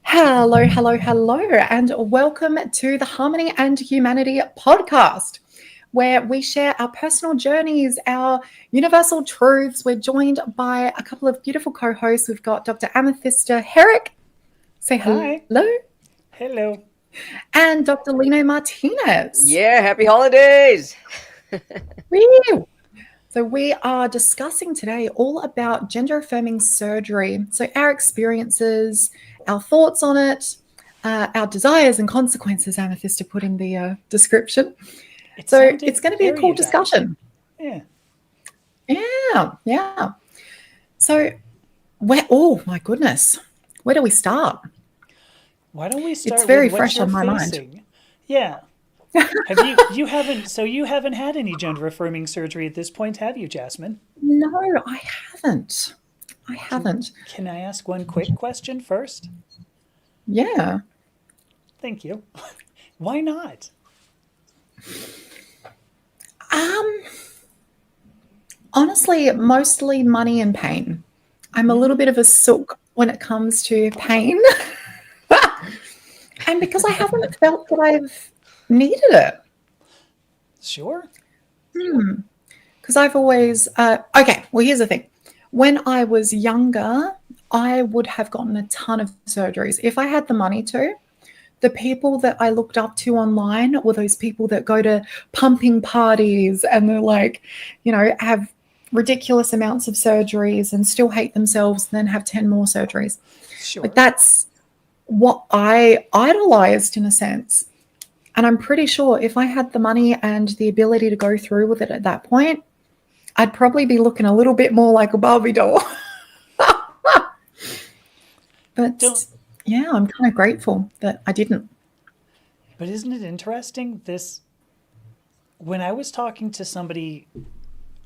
Hello, hello, hello, and welcome to the Harmony and Humanity podcast, where we share our personal journeys, our universal truths. We're joined by a couple of beautiful co hosts. We've got Dr. Amethysta Herrick, say Hi. hello, Hello. and Dr. Lino Martinez. Yeah, happy holidays. Woo! So, we are discussing today all about gender affirming surgery. So, our experiences, our thoughts on it, our desires and consequences, Amethysta put in the description. So, it's going to be a cool discussion. Yeah. Yeah. So, oh my goodness, where do we start? Why don't we start It's very with what fresh you're on my facing? mind. Yeah. You haven't had any gender affirming surgery at this point, have you, Jasmine? No, I haven't. Can I ask one quick question first? Yeah. Thank you. Why not? Honestly, mostly money and pain. I'm a little bit of a sook when it comes to pain. And because I haven't felt that I've needed it. Sure. Because I've always, okay, well, here's the thing. When I was younger, I would have gotten a ton of surgeries. If I had the money to, the people that I looked up to online were those people that go to pumping parties and they're like, have ridiculous amounts of surgeries and still hate themselves and then have 10 more surgeries. Sure. Like that's what I idolized in a sense. And I'm pretty sure if I had the money and the ability to go through with it at that point, I'd probably be looking a little bit more like a Barbie doll. But yeah, I'm kind of grateful that I didn't. But isn't it interesting? When I was talking to somebody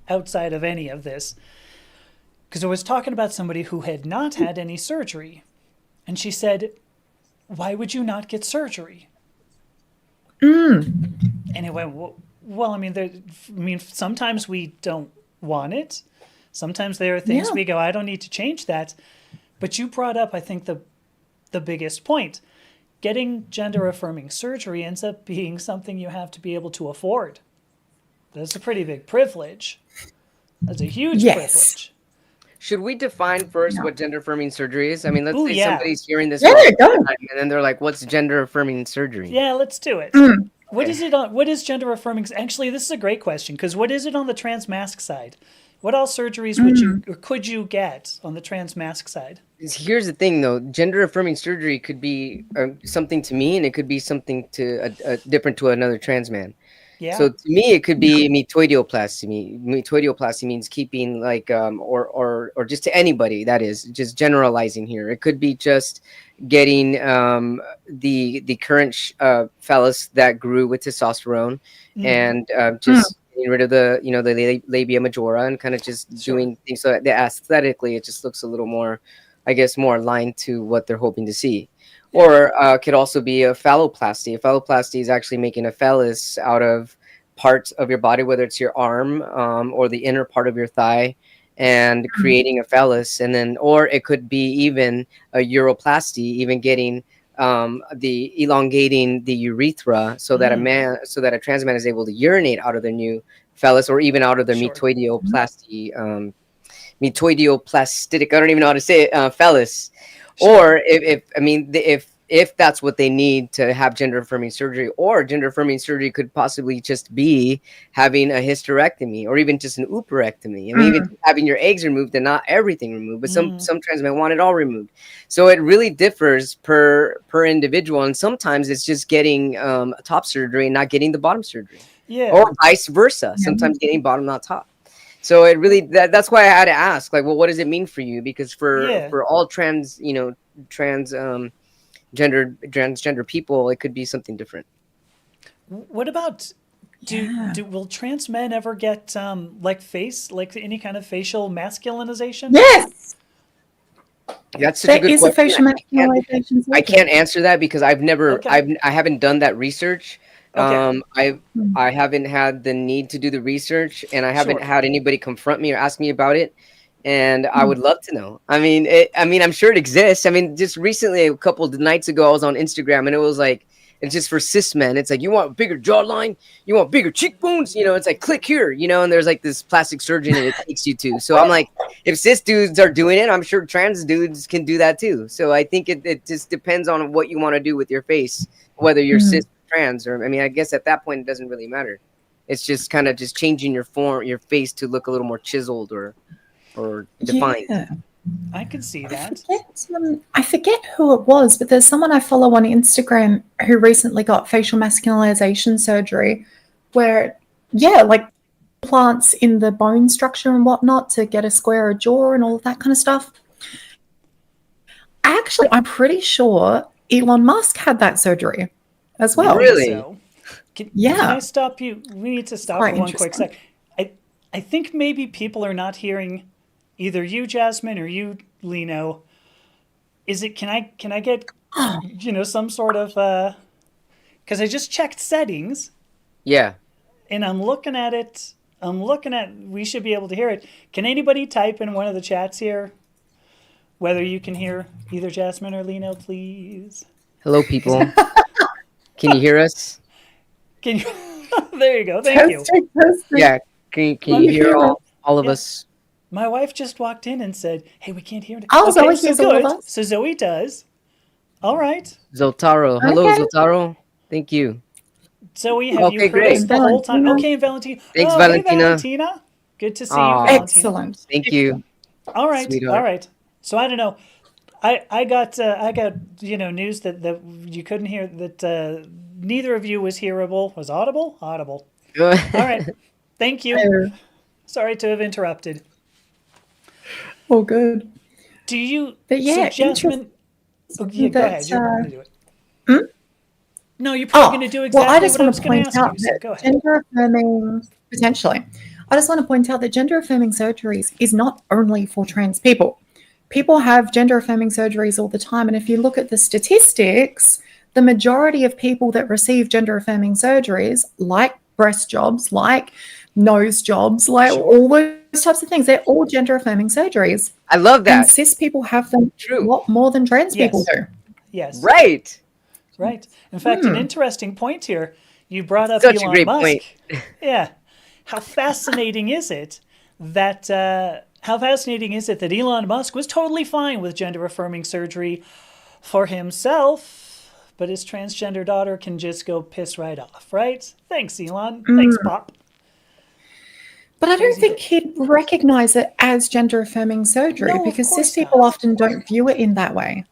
outside of any of this, because I was talking about somebody who had not had any surgery, and she said, "Why would you not get surgery?" And it went, well, I mean, sometimes we don't want it. Sometimes there are things we go, I don't need to change that. But you brought up, I think, the biggest point. Getting gender affirming surgery ends up being something you have to be able to afford. That's a pretty big privilege. That's a huge privilege. Should we define first what gender affirming surgery is? I mean, let's say somebody's hearing this and then they're like, "What's gender affirming surgery?" Yeah, let's do it. What is it on? What is gender affirming? Actually, this is a great question because what is it on the trans mask side? What all surgeries would you or could you get on the trans mask side? Here's the thing, though. Gender affirming surgery could be something to me, and it could be something to different to another trans man. Yeah. So to me, it could be metoidioplasty. Metoidioplasty means keeping like, or just to anybody, that is just generalizing here. It could be just getting the current phallus that grew with testosterone and just getting rid of the labia majora and kind of just doing things so that aesthetically it just looks a little more, I guess, more aligned to what they're hoping to see. Or could also be a phalloplasty. A phalloplasty is actually making a phallus out of parts of your body, whether it's your arm or the inner part of your thigh, and creating a phallus. And then, or it could be even a uroplasty, even getting the elongating the urethra so that a trans man is able to urinate out of their new phallus, or even out of their metoidioplasty, metoidioplastic. I don't even know how to say it, phallus. Or if that's what they need to have gender affirming surgery, or gender affirming surgery could possibly just be having a hysterectomy or even just an oophorectomy. I mean, even having your eggs removed and not everything removed, but some trans men want it all removed. So it really differs per individual, and sometimes it's just getting top surgery and not getting the bottom surgery, or vice versa. Sometimes getting bottom, not top. So it really that's why I had to ask, like, well, what does it mean for you? Because for all transgender people, it could be something different. What about will trans men ever get like any kind of facial masculinization? Yes. That's such a good question. Facial masculinization. I can't answer that because I haven't done that research. I haven't had the need to do the research, and I haven't had anybody confront me or ask me about it. and I would love to know. I mean, I'm sure it exists. I mean, just recently, a couple of nights ago, I was on Instagram, and it was like, it's just for cis men. It's like, you want a bigger jawline, you want bigger cheekbones, you know. It's like, click here, you know. And there's like this plastic surgeon, and it takes you to. So I'm like, if cis dudes are doing it, I'm sure trans dudes can do that too. So I think it just depends on what you want to do with your face, whether you're cis or trans, or I mean, I guess at that point it doesn't really matter. It's just kind of just changing your form, your face to look a little more chiseled or defined. Yeah. I could see that. I forget who it was, but there's someone I follow on Instagram who recently got facial masculinization surgery where, yeah, like plants in the bone structure and whatnot to get a squarer jaw and all of that kind of stuff. Actually, I'm pretty sure Elon Musk had that surgery as well. Really? So, can Yeah. I stop you? We need to stop Quite for one quick interesting. sec. I think maybe people are not hearing either you, Jasmine, or you, Lino. Is it? Can I get some sort of because I just checked settings Yeah. and I'm looking at it. We should be able to hear it. Can anybody type in one of the chats here whether you can hear either Jasmine or Lino, please? Hello, people. Can you hear us? Can you? There you go. Thank you. Testing. Yeah. Can Let you me hear hear all of Yeah. us? My wife just walked in and said, "Hey, we can't hear it." Oh, Okay, Zoe so hears all of good. us. So Zoe does. All right. Zoltaro. Hello, Okay. Zoltaro. Thank you. Zoe, have you Okay, heard us great. the whole time? Valentina. Okay, and Valentina. Thanks, Oh, hey, Valentina. Valentina. Good to see you, Aw, Valentina. Excellent. thank you, All right, all sweetheart. right. So I don't know. I got news that you couldn't hear that neither of you was hearable. Was audible? Audible. All right. Thank you. Oh, Sorry to have interrupted. all good. Do you? But So yeah, Jasmine. Oh, yeah, go ahead. that You're going to do it. No, you're probably going to do well, I exactly just what I want was to going to point ask out you. So that go ahead. gender affirming, potentially, I just want to point out that gender affirming surgeries is not only for trans people. People have gender affirming surgeries all the time. And if you look at the statistics, the majority of people that receive gender affirming surgeries, like breast jobs, like nose jobs, like Sure. all those types of things, they're all gender affirming surgeries. I love And that. cis people have them a True. lot more than trans people Yes. do. Yes. Right. Right. In fact, an interesting point here. You brought up Such a Elon great Musk. point. Yeah. How fascinating is it that Elon Musk was totally fine with gender affirming surgery for himself, but his transgender daughter can just go piss right off, right? Thanks, Elon. Thanks, Pop. But I don't Crazy think bit. he'd recognize it as gender affirming surgery No, of because cis course people not. often don't view it in that way.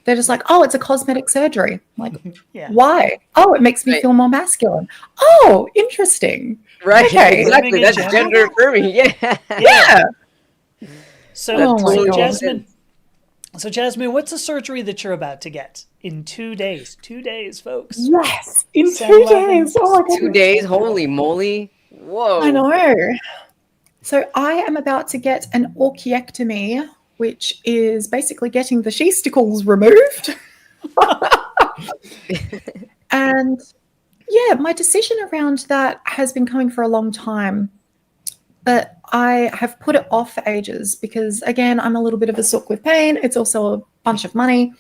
They're just like, oh, it's a cosmetic surgery. Like, Yeah. why? Oh, it makes me Right. feel more masculine. Oh, interesting. Right. Okay. Affirming Exactly. in That's gender? gender affirming. Yeah. Yeah. Yeah. So, That Oh my totally God. makes Jasmine, sense. what's the surgery that you're about to get in 2 days? 2 days, folks. Yes. In 7-Eleven. 2 days. Oh my 2 goodness. days. Holy moly. Whoa. I know. So I am about to get an orchiectomy, which is basically getting the sheesticles removed. And yeah, my decision around that has been coming for a long time, but I have put it off for ages because, again, I'm a little bit of a sook with pain. It's also a bunch of money.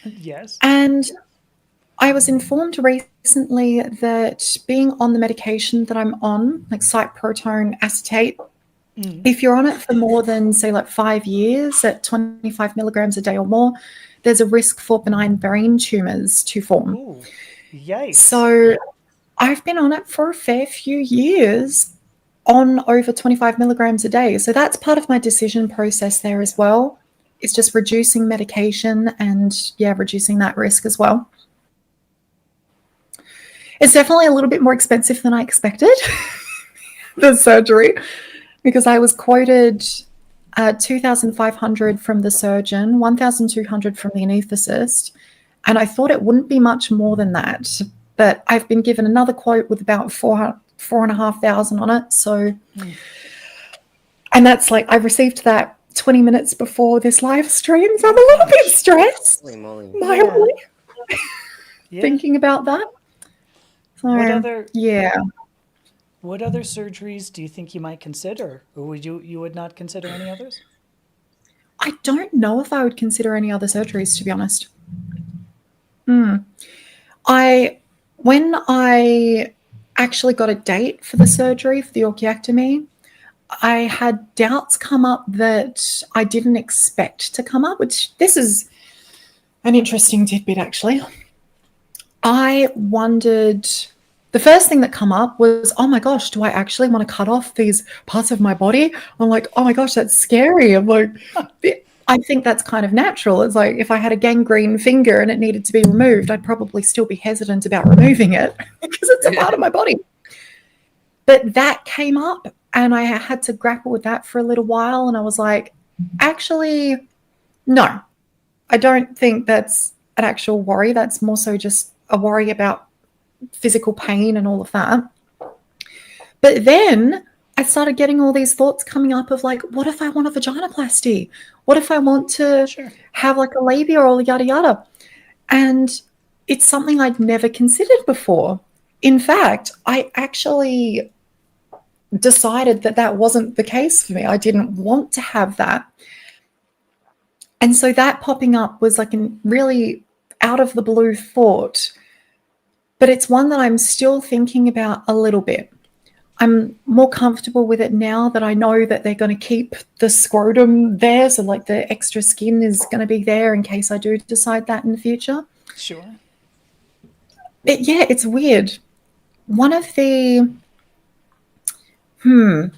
Yes. And I was informed recently that being on the medication that I'm on, like cyprotonine acetate, if you're on it for more than, say, like 5 years at 25 milligrams a day or more, there's a risk for benign brain tumors to form. Ooh. Yikes. So I've been on it for a fair few years on over 25 milligrams a day. So that's part of my decision process there as well. It's just reducing medication and, yeah, reducing that risk as well. It's definitely a little bit more expensive than I expected, the surgery, because I was quoted 2,500 from the surgeon, 1,200 from the anaesthetist, and I thought it wouldn't be much more than that. But I've been given another quote with about 4,500 on it. So, and that's like, I received that 20 minutes before this live stream, so I'm a little bit stressed, Holy moly. mildly, Yeah. thinking about that. So, yeah. What other surgeries do you think you might consider, or you would not consider any others? I don't know if I would consider any other surgeries, to be honest. When I actually got a date for the surgery, for the orchiectomy, I had doubts come up that I didn't expect to come up, which this is an interesting tidbit, actually. I wondered, the first thing that come up was, oh my gosh, do I actually want to cut off these parts of my body? I'm like, oh my gosh, that's scary. I'm like, I think that's kind of natural. It's like if I had a gangrene finger and it needed to be removed, I'd probably still be hesitant about removing it because it's a part of my body. But that came up and I had to grapple with that for a little while. And I was like, actually, no, I don't think that's an actual worry. That's more so just a worry about physical pain and all of that. But then I started getting all these thoughts coming up of like, what if I want a vaginoplasty? What if I want to have like a labia or yada yada? And it's something I'd never considered before. In fact, I actually decided that that wasn't the case for me. I didn't want to have that. And so that popping up was like a really out of the blue thought, but it's one that I'm still thinking about a little bit. I'm more comfortable with it now that I know that they're going to keep the scrotum there. So like the extra skin is going to be there in case I do decide that in the future. Sure. Yeah, it's weird. One of the, I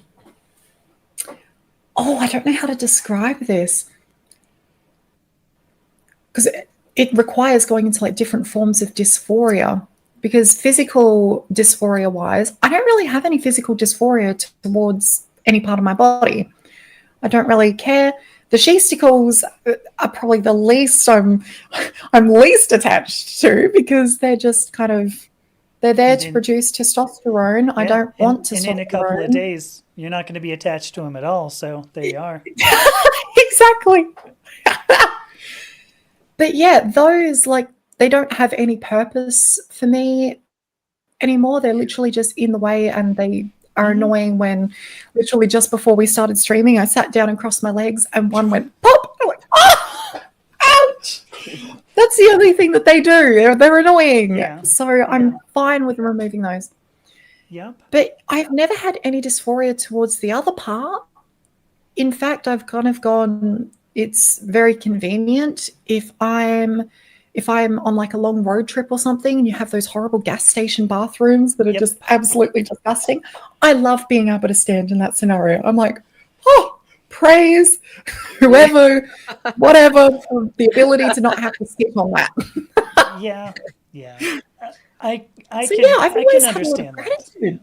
don't know how to describe this. Because it requires going into like different forms of dysphoria. Because physical dysphoria wise, I don't really have any physical dysphoria towards any part of my body. I don't really care. The sheesticles are probably the least I'm least attached to, because they're just kind of, they're there to produce testosterone. Yeah, I don't want testosterone. And in a couple of days, you're not going to be attached to them at all. So there you are. Exactly. But yeah, those, like, they don't have any purpose for me anymore. They're literally just in the way, and they are annoying. When literally just before we started streaming, I sat down and crossed my legs and one went pop. I'm like, oh, ouch. That's the only thing that they do. They're annoying. Yeah. So I'm fine with removing those. Yep. But I've never had any dysphoria towards the other part. In fact, I've kind of gone, it's very convenient if I'm on like a long road trip or something and you have those horrible gas station bathrooms that are just absolutely disgusting. I love being able to stand in that scenario. I'm like, oh, praise whoever, whatever, for the ability to not have to skip on that. Yeah. I can understand that.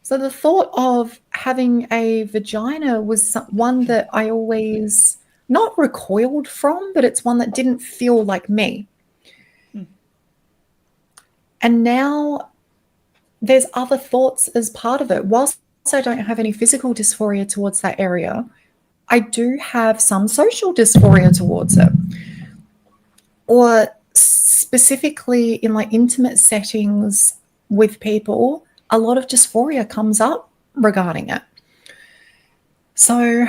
So the thought of having a vagina was one that I always not recoiled from, but it's one that didn't feel like me. And now there's other thoughts as part of it. Whilst I don't have any physical dysphoria towards that area, I do have some social dysphoria towards it. Or specifically in like intimate settings with people, a lot of dysphoria comes up regarding it. So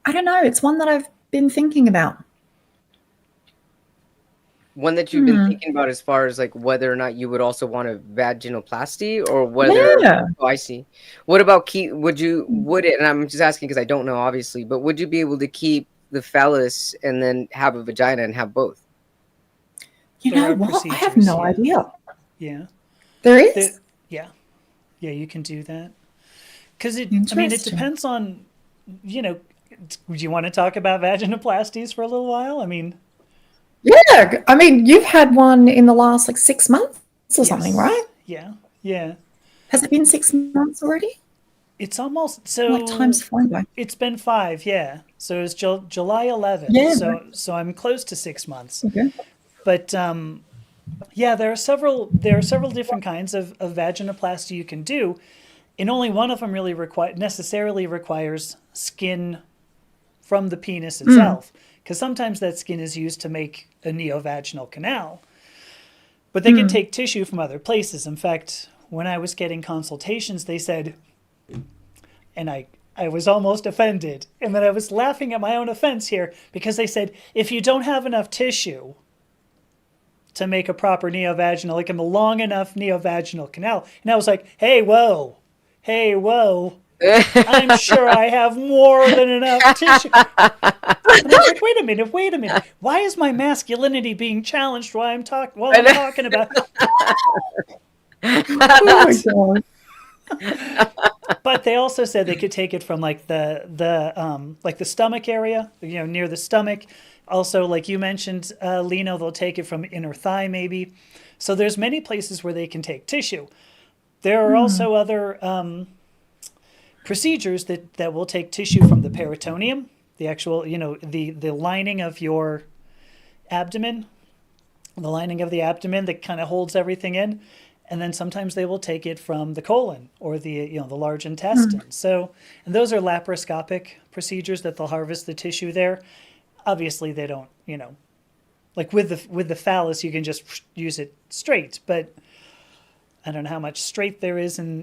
I don't know. It's one that I've been thinking about. One that you've been thinking about as far as like whether or not you would also want a vaginoplasty, or whether Oh, I see. What about would it, and I'm just asking because I don't know obviously, but would you be able to keep the phallus and then have a vagina and have both? You know what? I have no idea. Yeah. There is? Yeah, you can do that. Because it depends on, do you want to talk about vaginoplasties for a little while? I mean, yeah. I mean, you've had one in the last like 6 months or something, right? Yeah. Has it been 6 months already? It's almost so. Like time's flying by. It's been 5, yeah. So it's July 11th. Yeah. So I'm close to 6 months. Okay. But there are several different kinds of vaginoplasty you can do, and only one of them really necessarily requires skin from the penis itself, because sometimes that skin is used to make a neovaginal canal. But they can take tissue from other places. In fact, when I was getting consultations, they said, and I was almost offended. And then I was laughing at my own offense here because they said, if you don't have enough tissue to make a proper neovaginal, like a long enough neovaginal canal. And I was like, hey, whoa. I'm sure I have more than enough tissue. And I was like, wait a minute. Why is my masculinity being challenged while I'm talking about? Oh my god. But they also said they could take it from like the stomach area, near the stomach. Also, like you mentioned, Lino, they'll take it from inner thigh maybe. So there's many places where they can take tissue. There are also other procedures that will take tissue from the peritoneum, the actual, the lining of your abdomen, the lining of the abdomen that kind of holds everything in. And then sometimes they will take it from the colon or the large intestine. So, and those are laparoscopic procedures that they'll harvest the tissue there. Obviously, they don't, like with the phallus, you can just use it straight. But I don't know how much straight there is in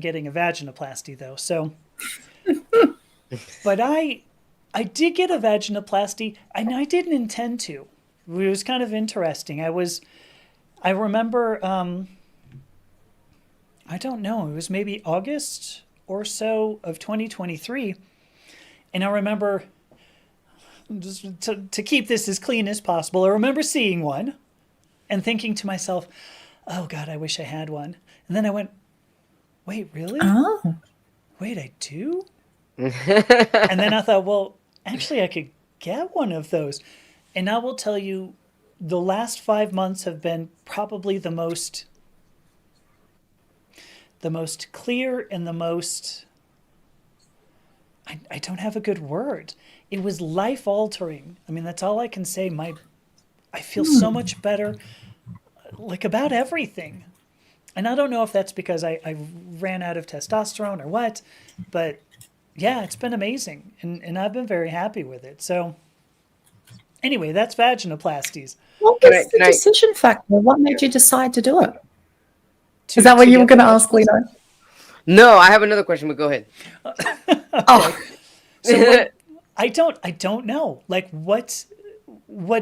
getting a vaginoplasty, though. So, but I did get a vaginoplasty, and I didn't intend to. It was kind of interesting. I remember, I don't know, it was maybe August or so of 2023. And I remember, just to keep this as clean as possible, I remember seeing one and thinking to myself, oh God, I wish I had one. And then I went, wait, really? Oh. Wait, I do? And then I thought, well, actually I could get one of those. And I will tell you, the last 5 months have been probably the most clear and the most, I don't have a good word. It was life altering. I mean, that's all I can say. I feel so much better, like about everything. And I don't know if that's because I ran out of testosterone or what, but yeah, it's been amazing. And I've been very happy with it. So anyway, that's vaginoplasties. What was the decision factor? What made you decide to do it? Is that what to you were get going to ask, Lino? No, I have another question, but go ahead. Oh, So I don't know. Like what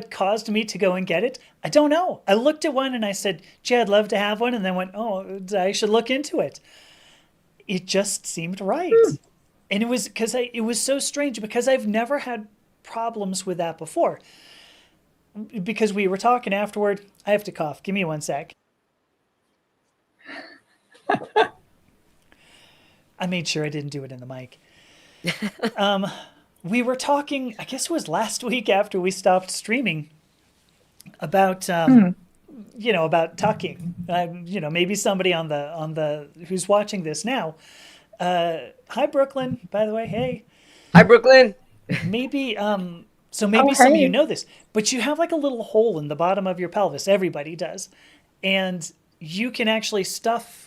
caused me to go and get it? I don't know. I looked at one and I said, gee, I'd love to have one. And then went, oh, I should look into it. It just seemed right. And it was because it was so strange because I've never had problems with that before. Because we were talking afterward. I have to cough. Give me 1 sec. I made sure I didn't do it in the mic. We were talking, I guess it was last week after we stopped streaming, about about tucking. Maybe somebody on the who's watching this now. Hi Brooklyn, by the way. Hey. Hi Brooklyn. Maybe some of you know this, but you have like a little hole in the bottom of your pelvis. Everybody does, and you can actually stuff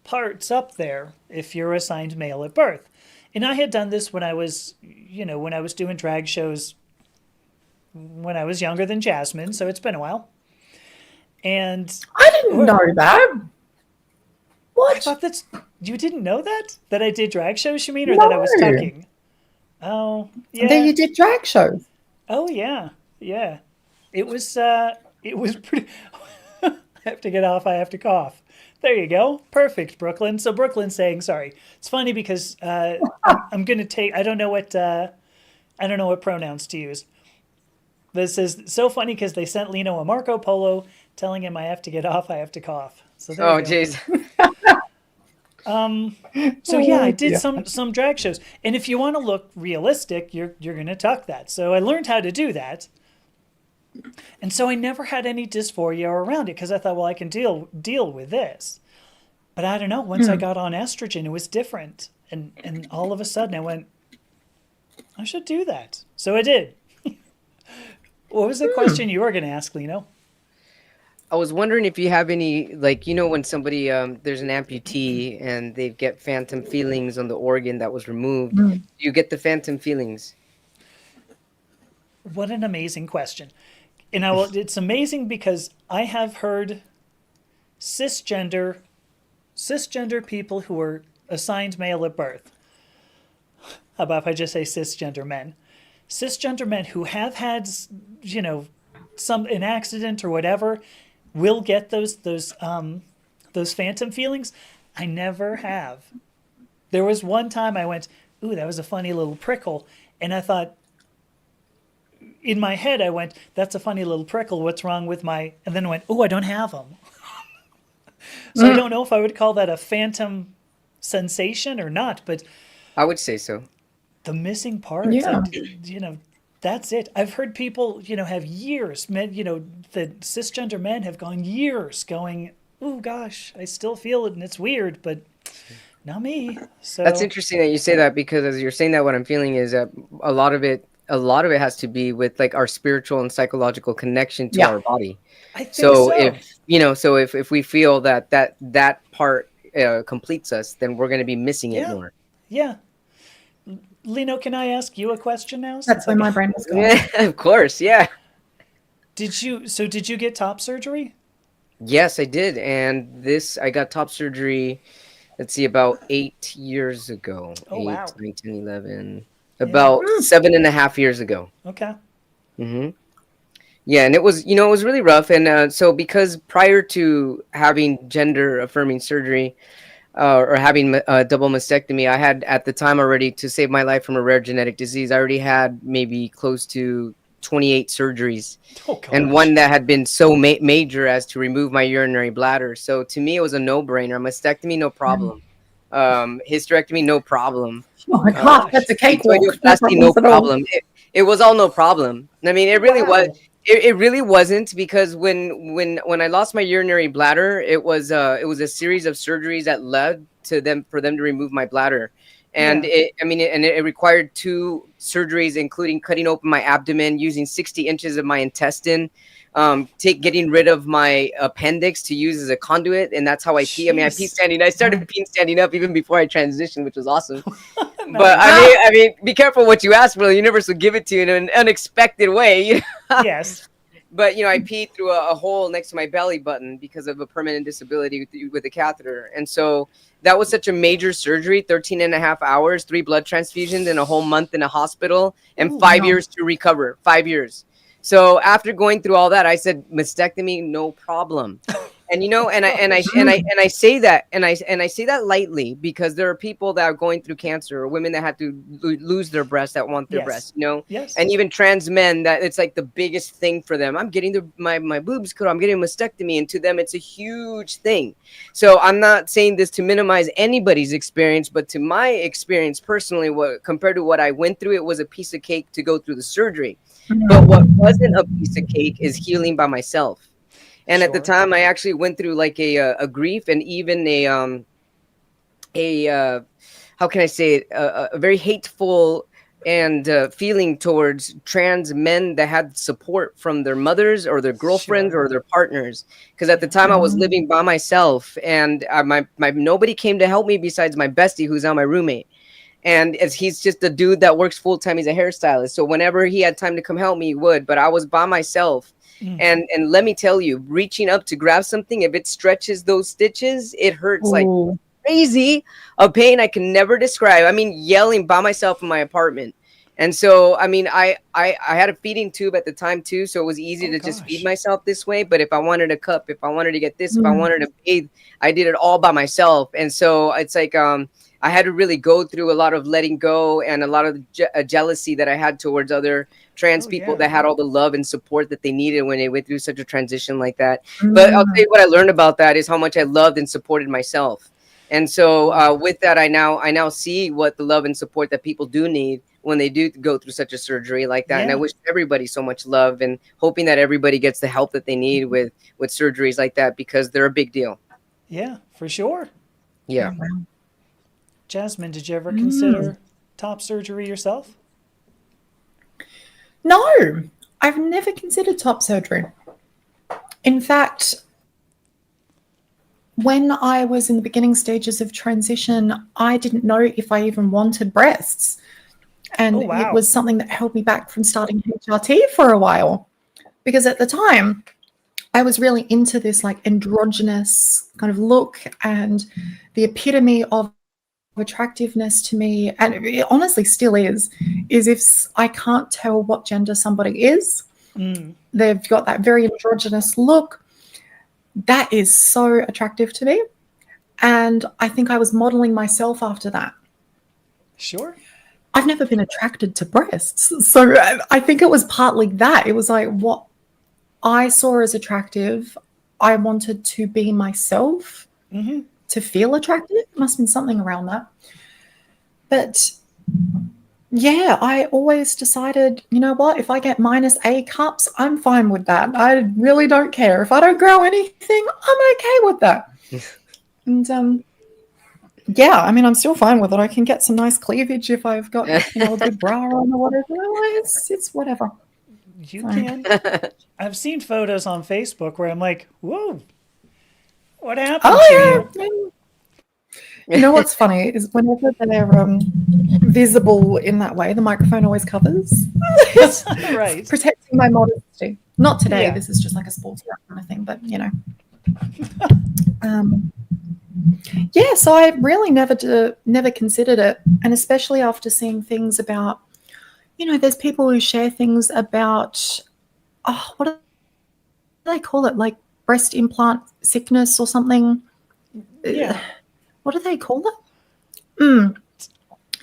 parts up there if you're assigned male at birth. And I had done this when I was, when I was doing drag shows when I was younger than Jasmine, so it's been a while. And I didn't know that. What? I thought you didn't know that I did drag shows, you mean, or that I was tucking? Oh, yeah. That you did drag shows. Oh, yeah. Yeah. It was pretty, I have to get off, I have to cough. There you go. Perfect, Brooklyn. So Brooklyn's saying sorry. It's funny because I'm going to take, I don't know what pronouns to use. This is so funny because they sent Lino a Marco Polo telling him I have to get off, I have to cough. So there you go. Jeez. So yeah, I did some drag shows. And if you want to look realistic, you're going to tuck that. So I learned how to do that. And so I never had any dysphoria around it because I thought, well, I can deal with this. But I don't know. Once I got on estrogen, it was different. And all of a sudden I went, I should do that. So I did. What was the question you were going to ask, Lino? I was wondering if you have any, like, when somebody, there's an amputee and they get phantom feelings on the organ that was removed. Do you get the phantom feelings? What an amazing question. And it's amazing because I have heard cisgender people who are assigned male at birth How about if I just say cisgender men? Cisgender men who have had, an accident or whatever, will get those phantom feelings. I never have. There was one time I went, ooh, that was a funny little prickle. And I thought, in my head, I went, that's a funny little prickle. What's wrong with my... And then I went, oh, I don't have them. So I don't know if I would call that a phantom sensation or not, but... I would say so. The missing parts, that's it. I've heard people, have years, men, the cisgender men have gone years going, oh gosh, I still feel it and it's weird, but not me. So That's interesting that you say that, because as you're saying that, what I'm feeling is that a lot of it has to be with like our spiritual and psychological connection to our body. I think so. If we feel that part completes us, then we're going to be missing it more. Yeah. Lino, can I ask you a question now? That's where my brain was going. Yeah, of course. Yeah. Did you get top surgery? Yes, I did. And I got top surgery, let's see, about 8 years ago. Oh, wow. 1911. About 7.5 years ago. Okay. Mm-hmm. Yeah, and it was really rough. And so because prior to having gender-affirming surgery, or having a double mastectomy, I had at the time already, to save my life from a rare genetic disease, I already had maybe close to 28 surgeries, and one that had been so major as to remove my urinary bladder. So to me, it was a no-brainer. Mastectomy, no problem. Hysterectomy, no problem. Oh my God, that's a cakewalk. No problem. It was all no problem. I mean, it really was. It really wasn't, because when I lost my urinary bladder, it was a series of surgeries that led to for them to remove my bladder, and it required 2 surgeries, including cutting open my abdomen, using 60 inches of my intestine, getting rid of my appendix to use as a conduit, and that's how I pee. I mean, I pee standing. I started peeing standing up even before I transitioned, which was awesome. But I mean, be careful what you ask for. The universe will give it to you in an unexpected way. Yes. But I peed through a hole next to my belly button because of a permanent disability with a catheter, and so that was such a major surgery. 13.5 hours, 3 blood transfusions, and a whole month in a hospital, and 5 years to recover. 5 years. So after going through all that, I said, mastectomy, no problem. And I say that, and I say that lightly, because there are people that are going through cancer, or women that had to lose their breast, that want their breast, Yes. and even trans men, that it's like the biggest thing for them. I'm getting my boobs cut. I'm getting a mastectomy, and to them, it's a huge thing. So I'm not saying this to minimize anybody's experience, but to my experience personally, compared to what I went through, it was a piece of cake to go through the surgery. But what wasn't a piece of cake is healing by myself. And at the time, I actually went through like a grief, and even how can I say it, a very hateful and feeling towards trans men that had support from their mothers or their girlfriends or their partners. Because at the time, I was living by myself, and my nobody came to help me besides my bestie, who's now my roommate. And as he's just a dude that works full time, he's a hairstylist. So whenever he had time to come help me, he would. But I was by myself. And let me tell you, reaching up to grab something, if it stretches those stitches, it hurts like crazy. A pain I can never describe. I mean, yelling by myself in my apartment. And so, I mean, I had a feeding tube at the time too, so it was easy to just feed myself this way. But if I wanted a cup, if I wanted to get this, if I wanted to bathe, I did it all by myself. And so it's like I had to really go through a lot of letting go, and a lot of jealousy that I had towards other trans people that had all the love and support that they needed when they went through such a transition like that. But I'll tell you what I learned about that is how much I loved and supported myself. And so with that, I now see what the love and support that people do need when they do go through such a surgery like that. And I wish everybody so much love, and hoping that everybody gets the help that they need with surgeries like that, because they're a big deal. Yeah, for sure. Yeah. Jasmine, did you ever consider top surgery yourself? No, I've never considered top surgery. In fact, when I was in the beginning stages of transition, I didn't know if I even wanted breasts. And it was something that held me back from starting HRT for a while. Because at the time, I was really into this like androgynous kind of look, and the epitome of attractiveness to me, and it honestly still is if I can't tell what gender somebody is. They've got that very androgynous look. That is so attractive to me. And I think I was modeling myself after that. Sure. I've never been attracted to breasts. So I think it was partly that. It was like what I saw as attractive, I wanted to be myself to feel attractive. It must have been something around that. But yeah, I always decided, you know what, if I get -A cups, I'm fine with that. I really don't care. If I don't grow anything, I'm okay with that. And yeah, I mean, I'm still fine with it. I can get some nice cleavage if I've got, you know, a good bra on or whatever. It's whatever. You can. I've seen photos on Facebook where I'm like, whoa, what happened to you? You know what's funny is whenever they're visible in that way, the microphone always covers. Right. Protecting my modesty. Not today. Yeah. This is just like a sports bra kind of thing, but you know. Yeah, so I really never considered it, and especially after seeing things about, you know, there's people who share things about, what do they call it, like breast implant sickness or something? Yeah. What do they call it?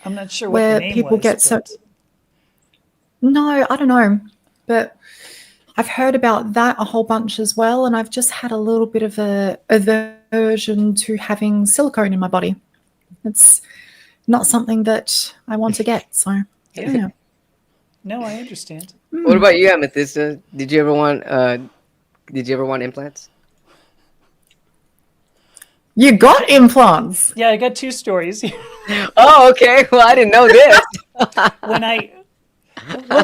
I'm not sure what Where the name people was, get so. No, I don't know, but I've heard about that a whole bunch as well, and I've just had a little bit of a aversion to having silicone in my body. It's not something that I want to get. So yeah. No, I understand. What about you, Amethyst? Did you ever want implants? You got implants? Yeah, I got two stories. Oh, okay. Well, I didn't know this. When I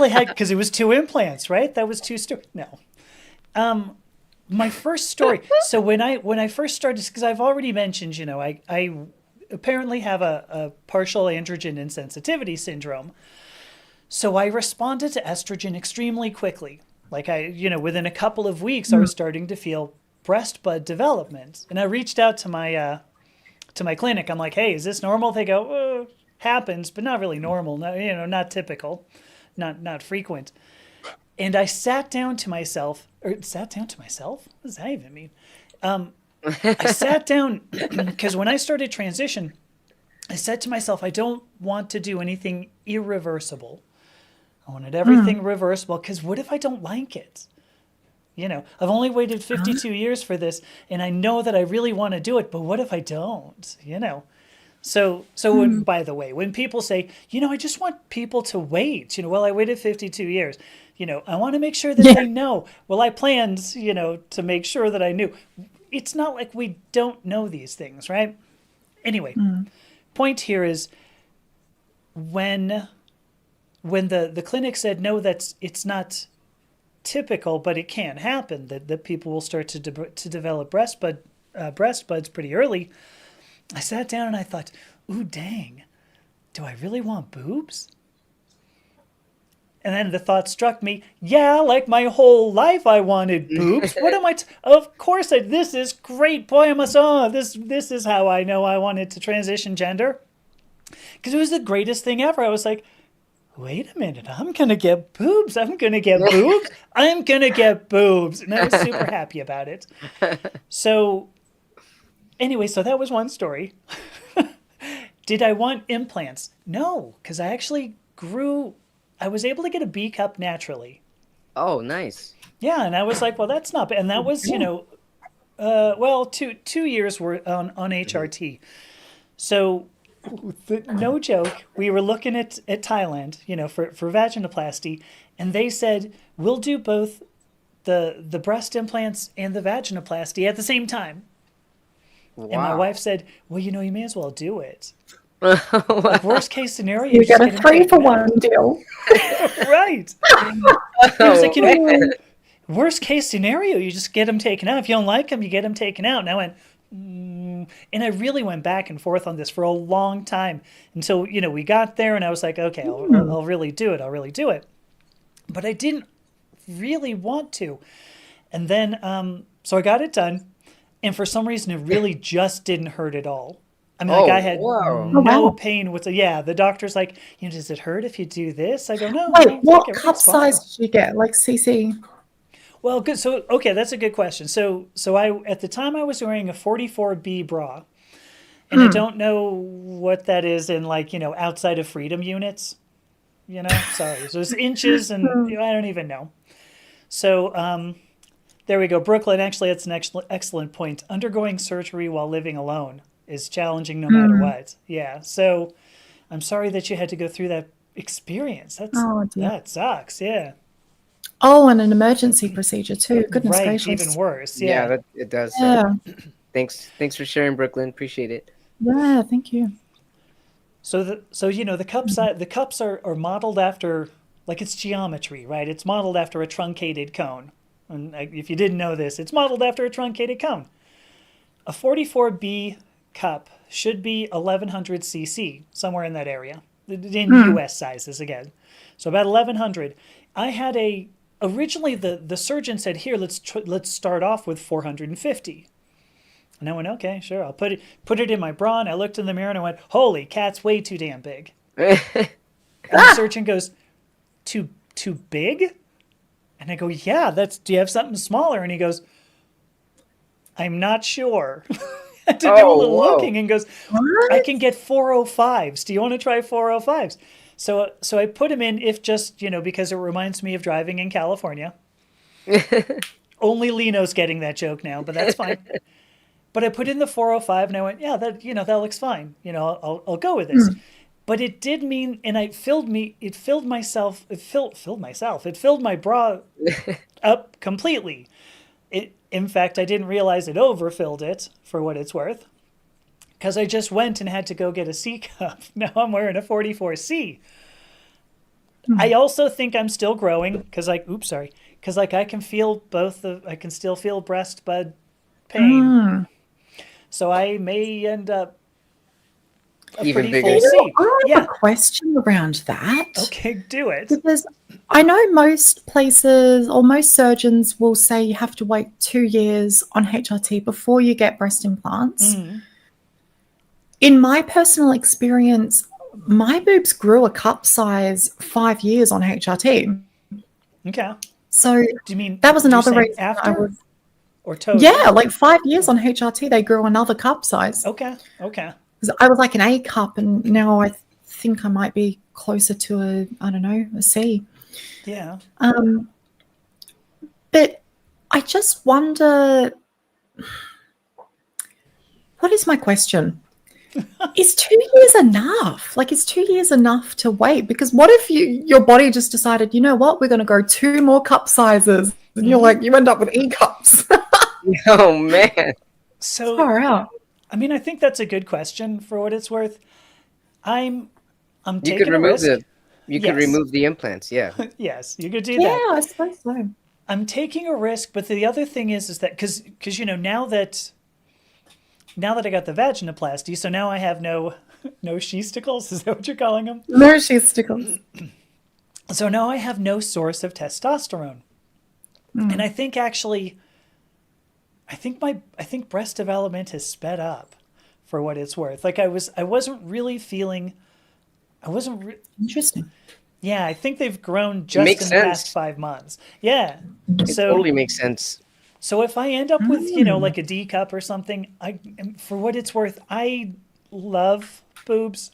had, because it was 2 implants, right? That was 2 stories. No. My first story. So when I first started, because I've already mentioned, you know, I apparently have a partial androgen insensitivity syndrome. So I responded to estrogen extremely quickly. Like within a couple of weeks, I was starting to feel breast bud development, and I reached out to my clinic. I'm like, hey, is this normal? They go, happens, but not really normal. No, not typical, not frequent. And I sat down to myself. What does that even mean? I sat down because when I started transition, I said to myself, I don't want to do anything irreversible. I wanted everything reversible, because what if I don't like it? You know, I've only waited 52 years for this, and I know that I really want to do it, but what if I don't? You know? So when, by the way, when people say, I just want people to wait, well, I waited 52 years, I want to make sure that they know. Well, I planned, to make sure that I knew. It's not like we don't know these things, right? Anyway, point here is when the clinic said, no, it's not typical, but it can happen that people will start to develop breast buds pretty early. I sat down and I thought, ooh, dang, do I really want boobs? And then the thought struck me, yeah, like my whole life I wanted boobs. What am I? Of course, this is great. Boy, this is how I know I wanted to transition gender. Because it was the greatest thing ever. I was like, wait a minute, I'm going to get boobs. I'm going to get boobs. I'm going to get boobs. And I was super happy about it. So anyway, so that was one story. Did I want implants? No, because I actually I was able to get a B cup naturally. Oh, nice. Yeah, and I was like, well, that's not bad. And that was, 2 years were on HRT. So no joke, we were looking at Thailand, for vaginoplasty, and they said, we'll do both the breast implants and the vaginoplasty at the same time. Wow. And my wife said, well, you may as well do it. Like, worst case scenario, you get a 3-for-1 deal. Right. It was like, worst case scenario, you just get them taken out. If you don't like them, you get them taken out. And I went, and I really went back and forth on this for a long time until, we got there, and I was like, okay, I'll really do it. I'll really do it. But I didn't really want to. And then, so I got it done. And for some reason, it really just didn't hurt at all. I mean, like I Oh, had wow. Oh, no wow. pain with yeah, the doctor's like, does it hurt if you do this? I go, no, Wait, no, it's like what cup everything's fine. size did you get? Like CC? Well, good. So, okay, that's a good question. So I at the time I was wearing a 44B bra, and I Mm. don't know what that is in like outside of freedom units. Sorry, so it's inches, and Mm. I don't even know. So there we go, Brooklyn. Actually, that's an excellent point. Undergoing surgery while living alone is challenging no matter Mm. what. Yeah. So I'm sorry that you had to go through that experience. Oh, dear. That sucks. Yeah. Oh, and an emergency procedure too. Goodness Right. Even gracious. worse. Yeah, Yeah. that it does suck. Yeah. Thanks for sharing, Brooklyn. Appreciate it. Yeah, thank you. So the cups are modeled after, like, it's geometry, right? It's modeled after a truncated cone. And if you didn't know this, it's modeled after a truncated cone. A 44B cup should be 1100 cc, somewhere in that area, in Mm. US sizes again. So about 1100. I had originally the surgeon said, here, let's start off with 450. And I went, okay, sure. I'll put it in my bra. And I looked in the mirror and I went, holy cat's way too damn big. And the surgeon goes, too big? And I go, yeah, do you have something smaller? And he goes, I'm not sure. I had to do a Oh, little whoa. looking and goes, I What? can get 405s. Do you want to try 405s? So I put him in, if just, because it reminds me of driving in California. Only Lino's getting that joke now, but that's fine. But I put in the 405 and I went, yeah, that looks fine. I'll go with this. Mm. But it did mean, and it filled my bra up completely. In fact, I didn't realize it overfilled it, for what it's worth, because I just went and had to go get a C cup. Now I'm wearing a 44C. I also think I'm still growing because I can feel I can still feel breast bud pain. Mm. So I may end up a Even pretty bigger. full C. I have a Yeah. question around that. Okay, do it. Because I know most places or most surgeons will say you have to wait 2 years on HRT before you get breast implants. Mm, In my personal experience, my boobs grew a cup size 5 years on HRT. okay. So Do you mean that was you're another saying reason I after was, or total? yeah, like 5 years on HRT, they grew another cup size. Okay. Okay. 'Cause I was like an A cup, and now I think I might be closer to a C. Yeah. But I just wonder, what is my question? Is 2 years enough? Like, is 2 years enough to wait? Because what if your body just decided, you know what, we're going to grow 2 more cup sizes, and you're like, you end up with E cups. Oh man. So, Far out. I mean, I think that's a good question for what it's worth. I'm You could taking a remove risk. you could Yes. remove the implants, yeah. Yes, you could do Yeah, that. I suppose so. I'm taking a risk, but the other thing is that because now that I got the vaginoplasty, so now I have no sheesticles. Is that what you're calling them? No stickles. So now I have no source of testosterone, and I think actually, I think breast development has sped up, for what it's worth. Like I wasn't really feeling, I wasn't. Interesting. Yeah, I think they've grown just Makes in the past sense. 5 months. Yeah. It So totally makes sense. so if I end up with, like a D cup or something, for what it's worth, I love boobs.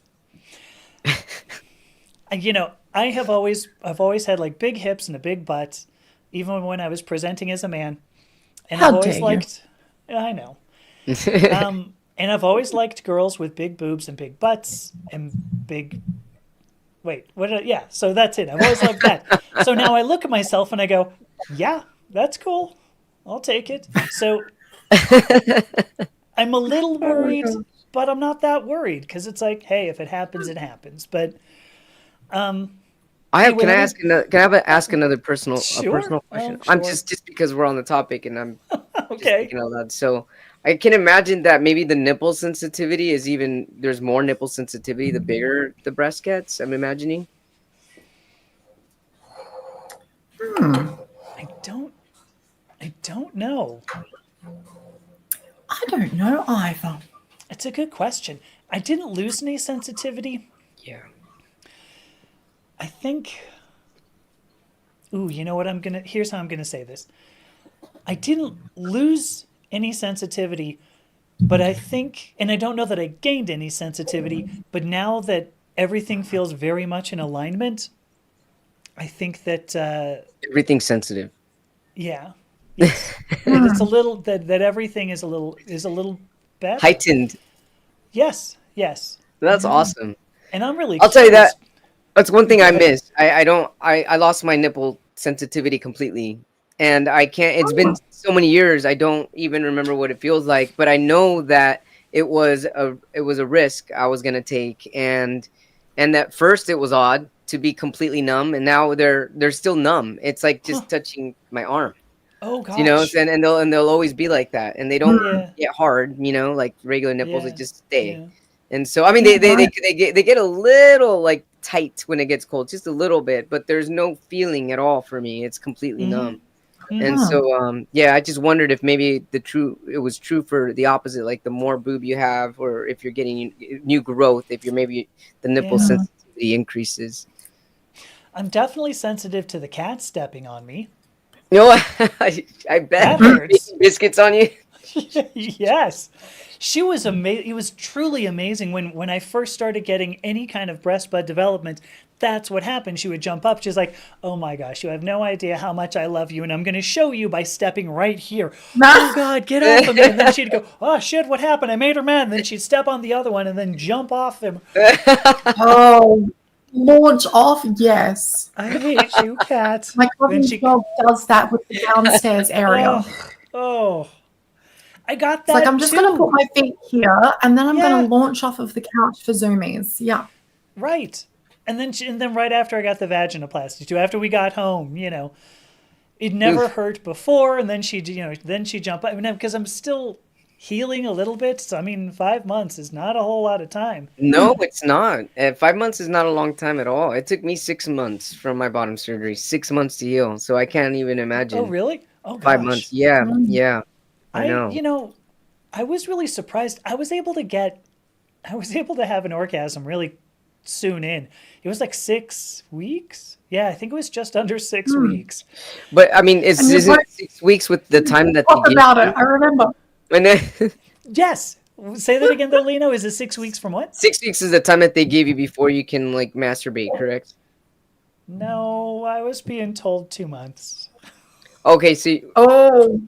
I've always had like big hips and a big butt, even when I was presenting as a man. And How I've always dare you. liked, I know. And I've always liked girls with big boobs and big butts and big. Wait, yeah, so that's it. I've always liked that. So now I look at myself and I go, yeah, that's cool. I'll take it. So I'm a little worried, gosh. but I'm not that worried because it's like, hey, if it happens, it happens. But Can Anyway, I let me- ask another? Can I ask another personal Sure. a personal question? Oh, I'm sure. just because we're on the topic and I'm just okay. thinking out loud. So I can imagine that maybe the nipple sensitivity is there's more nipple sensitivity the bigger the breast gets. I'm imagining. I don't know. I don't know either. It's a good question. I didn't lose any sensitivity. Yeah. I think. Ooh, you know what here's how I'm gonna say this. I didn't lose any sensitivity, but I think, and I don't know that I gained any sensitivity, but now that everything feels very much in alignment, I think that, Everything's sensitive. yeah, yes, that it's a little, that everything is a little better. Heightened. Yes, yes. That's awesome. And I'm really I'll tell you curious. that. That's one thing Go I ahead. miss. I lost my nipple sensitivity completely. And I can't, it's been so many years, I don't even remember what it feels like, but I know that it was a risk I was gonna take. And at first it was odd to be completely numb, and now they're still numb. It's like Huh. just touching my arm. Oh You know, gosh. and they'll always be like that, and they don't Yeah, get hard. You know, like regular nipples, they yeah, just stay. yeah. And so, I mean, Yeah, right. they get a little like tight when it gets cold, just a little bit, but there's no feeling at all for me. It's completely Mm-hmm. numb. And Mm-hmm. so, yeah, I just wondered if maybe it was true for the opposite, like the more boob you have, or if you're getting new growth, if you're maybe the nipple Yeah. sensitivity increases. I'm definitely sensitive to the cat stepping on me. No, I bet. That hurts. Making biscuits on you. Yes. She was amazing. It was truly amazing when I first started getting any kind of breast bud development. That's what happened. She would jump up. She's like, "Oh my gosh, you have no idea how much I love you, and I'm going to show you by stepping right here." Oh God, get off of me! And then she'd go, "Oh shit, what happened? I made her mad." And then she'd step on the other one and then jump off him. Oh, launch off, yes. I hate you, cat. My Then cousin's dog does that with the downstairs area. oh, I got It's like, that I'm just too. going to put my feet here, and then I'm Yeah. going to launch off of the couch for zoomies. Yeah. Right. And then right after I got the vaginoplasty too, after we got home, it never hurt before, and then she'd jump up, because I'm still healing a little bit. So I mean, 5 months is not a whole lot of time. No, it's not. 5 months is not a long time at all. It took me 6 months from my bottom surgery, 6 months to heal. So I can't even imagine. Oh really? Oh 5 months. gosh. Yeah, yeah. I know. I was really surprised. I was able to have an orgasm really soon in. It was like 6 weeks. Yeah, I think it was just under 6 weeks. But I mean, And isn't 6 weeks with the time that Talk they give about you? it. I remember. And then Yes. Say that again, though, Lino. Is it 6 weeks from what? 6 weeks is the time that they give you before you can like masturbate, correct? No, I was being told 2 months. Okay, so Oh,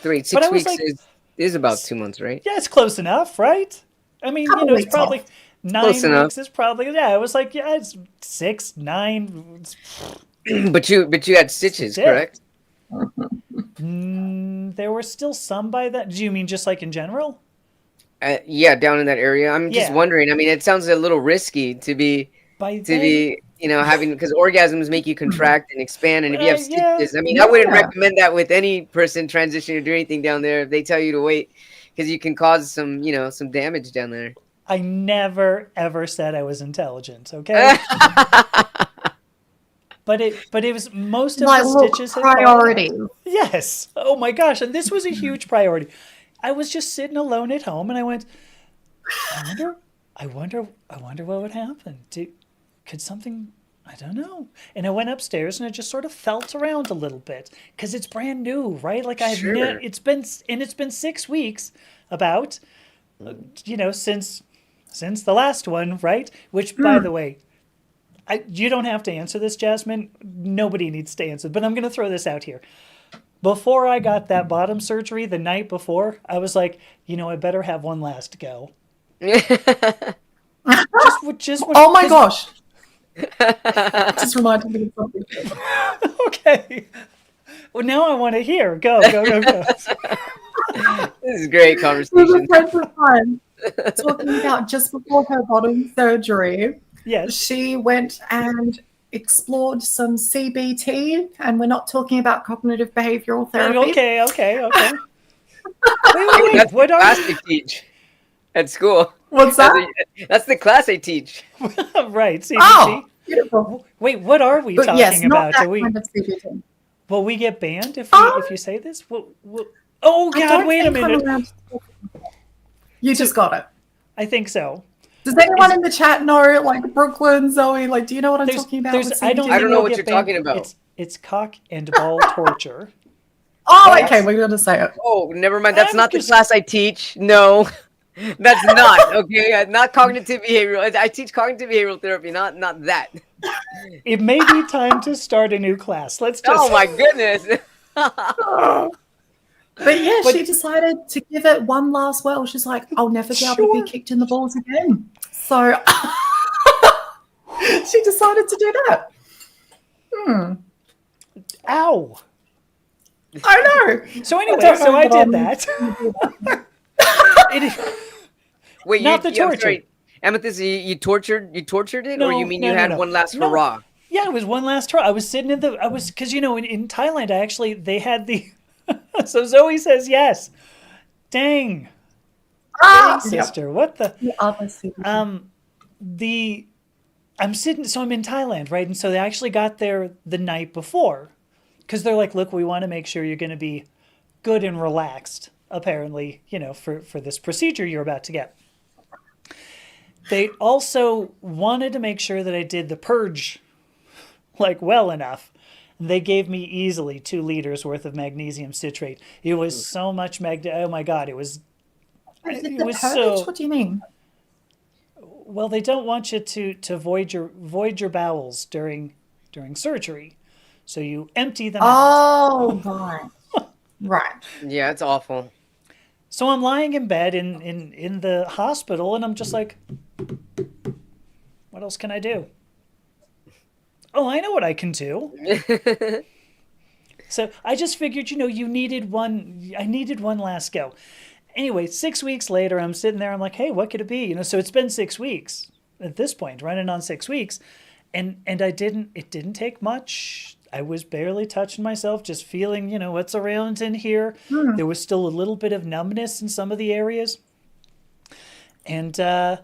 6 But I was weeks like- is about 2 months, right? Yeah, it's close enough, right? I mean, Couple it's weeks probably off. 9 Close enough. weeks is probably, yeah, it was like, yeah, it's 6, 9. But you had stitches, Sick. correct? There were still some by that. Do you mean just like in general? Yeah, down in that area. I'm just Yeah. wondering. I mean, it sounds a little risky to be having, because orgasms make you contract and expand, and if you have Yeah. stitches, I mean, I wouldn't Yeah. recommend that with any person transitioning or do anything down there if they tell you to wait, because you can cause some damage down there. I never ever said I was intelligent, okay? But it was most of like, the look, stitches had fallen out. priority. Yes. Oh my gosh. And this was a huge priority. I was just sitting alone at home and I went, I wonder what would happen. Could something, I don't know. And I went upstairs and I just sort of felt around a little bit because it's brand new, right? Like Sure. it's been 6 weeks about, since the last one, right? Which, by the way, you don't have to answer this, Jasmine. Nobody needs to answer, but I'm going to throw this out here. Before I got that bottom surgery, the night before, I was like, I better have one last go. Just Oh my gosh. Just reminded me of something. Okay. Well, now I want to hear. Go. This is great We conversation. were friends with time talking about just before her bottom surgery. Yes. She went and explored some CBT, and we're not talking about cognitive behavioral therapy. Okay. Wait. That's What the are class they teach at school. What's that? That's the class I teach. right? CBT. Oh, beautiful. Wait, what are we But talking yes, not about? that kind of CBT. Will we get banned if you say this? Oh I God! don't Wait a think I'm minute. allowed to talk about it. You just got it. I think so. Does anyone in the chat know, like Brooklyn, Zoe? Like, do you know what I'm talking about? With I don't CBT? I don't know you'll what get you're banned. talking about. It's cock and ball torture. Oh, That's- okay. We're gonna say it. Oh, never mind. That's I'm not the just- class I teach. No, that's not okay. Not cognitive behavioral. I teach cognitive behavioral therapy, not that. It may be time to start a new class. Let's just. Oh my goodness. But yeah, But- she decided to give it one last whirl. She's like, I'll never be able to be kicked in the balls again. So she decided to do that. Ow. I know. So anyway, don't so know I that did I'm- that. It- Wait, Not the I'm torture. sorry. Amethyst, you tortured it, No, or you mean no, you no, had no. one last No. hurrah? Yeah, it was one last try. I was sitting because in Thailand, they had the, so Zoe says yes. Dang, Ah, sister, what the, the other city. I'm in Thailand, right? And so they actually got there the night before because they're like, look, we want to make sure you're going to be good and relaxed, apparently, for this procedure you're about to get. They also wanted to make sure that I did the purge well enough. They gave me easily 2 liters worth of magnesium citrate. It was so much oh my God, it was The was purge? so What do you mean? well. They don't want you to void your bowels during surgery, so you empty them out. Oh, right. Right. Yeah, it's awful. So I'm lying in bed in the hospital, and I'm just like, what else can I do? Oh, I know what I can do. So I just figured, I needed one last go. Anyway, 6 weeks later, I'm sitting there. I'm like, hey, what could it be? So it's been 6 weeks at this point, running on 6 weeks. And it didn't take much. I was barely touching myself, just feeling, what's around in here. There was still a little bit of numbness in some of the areas. And it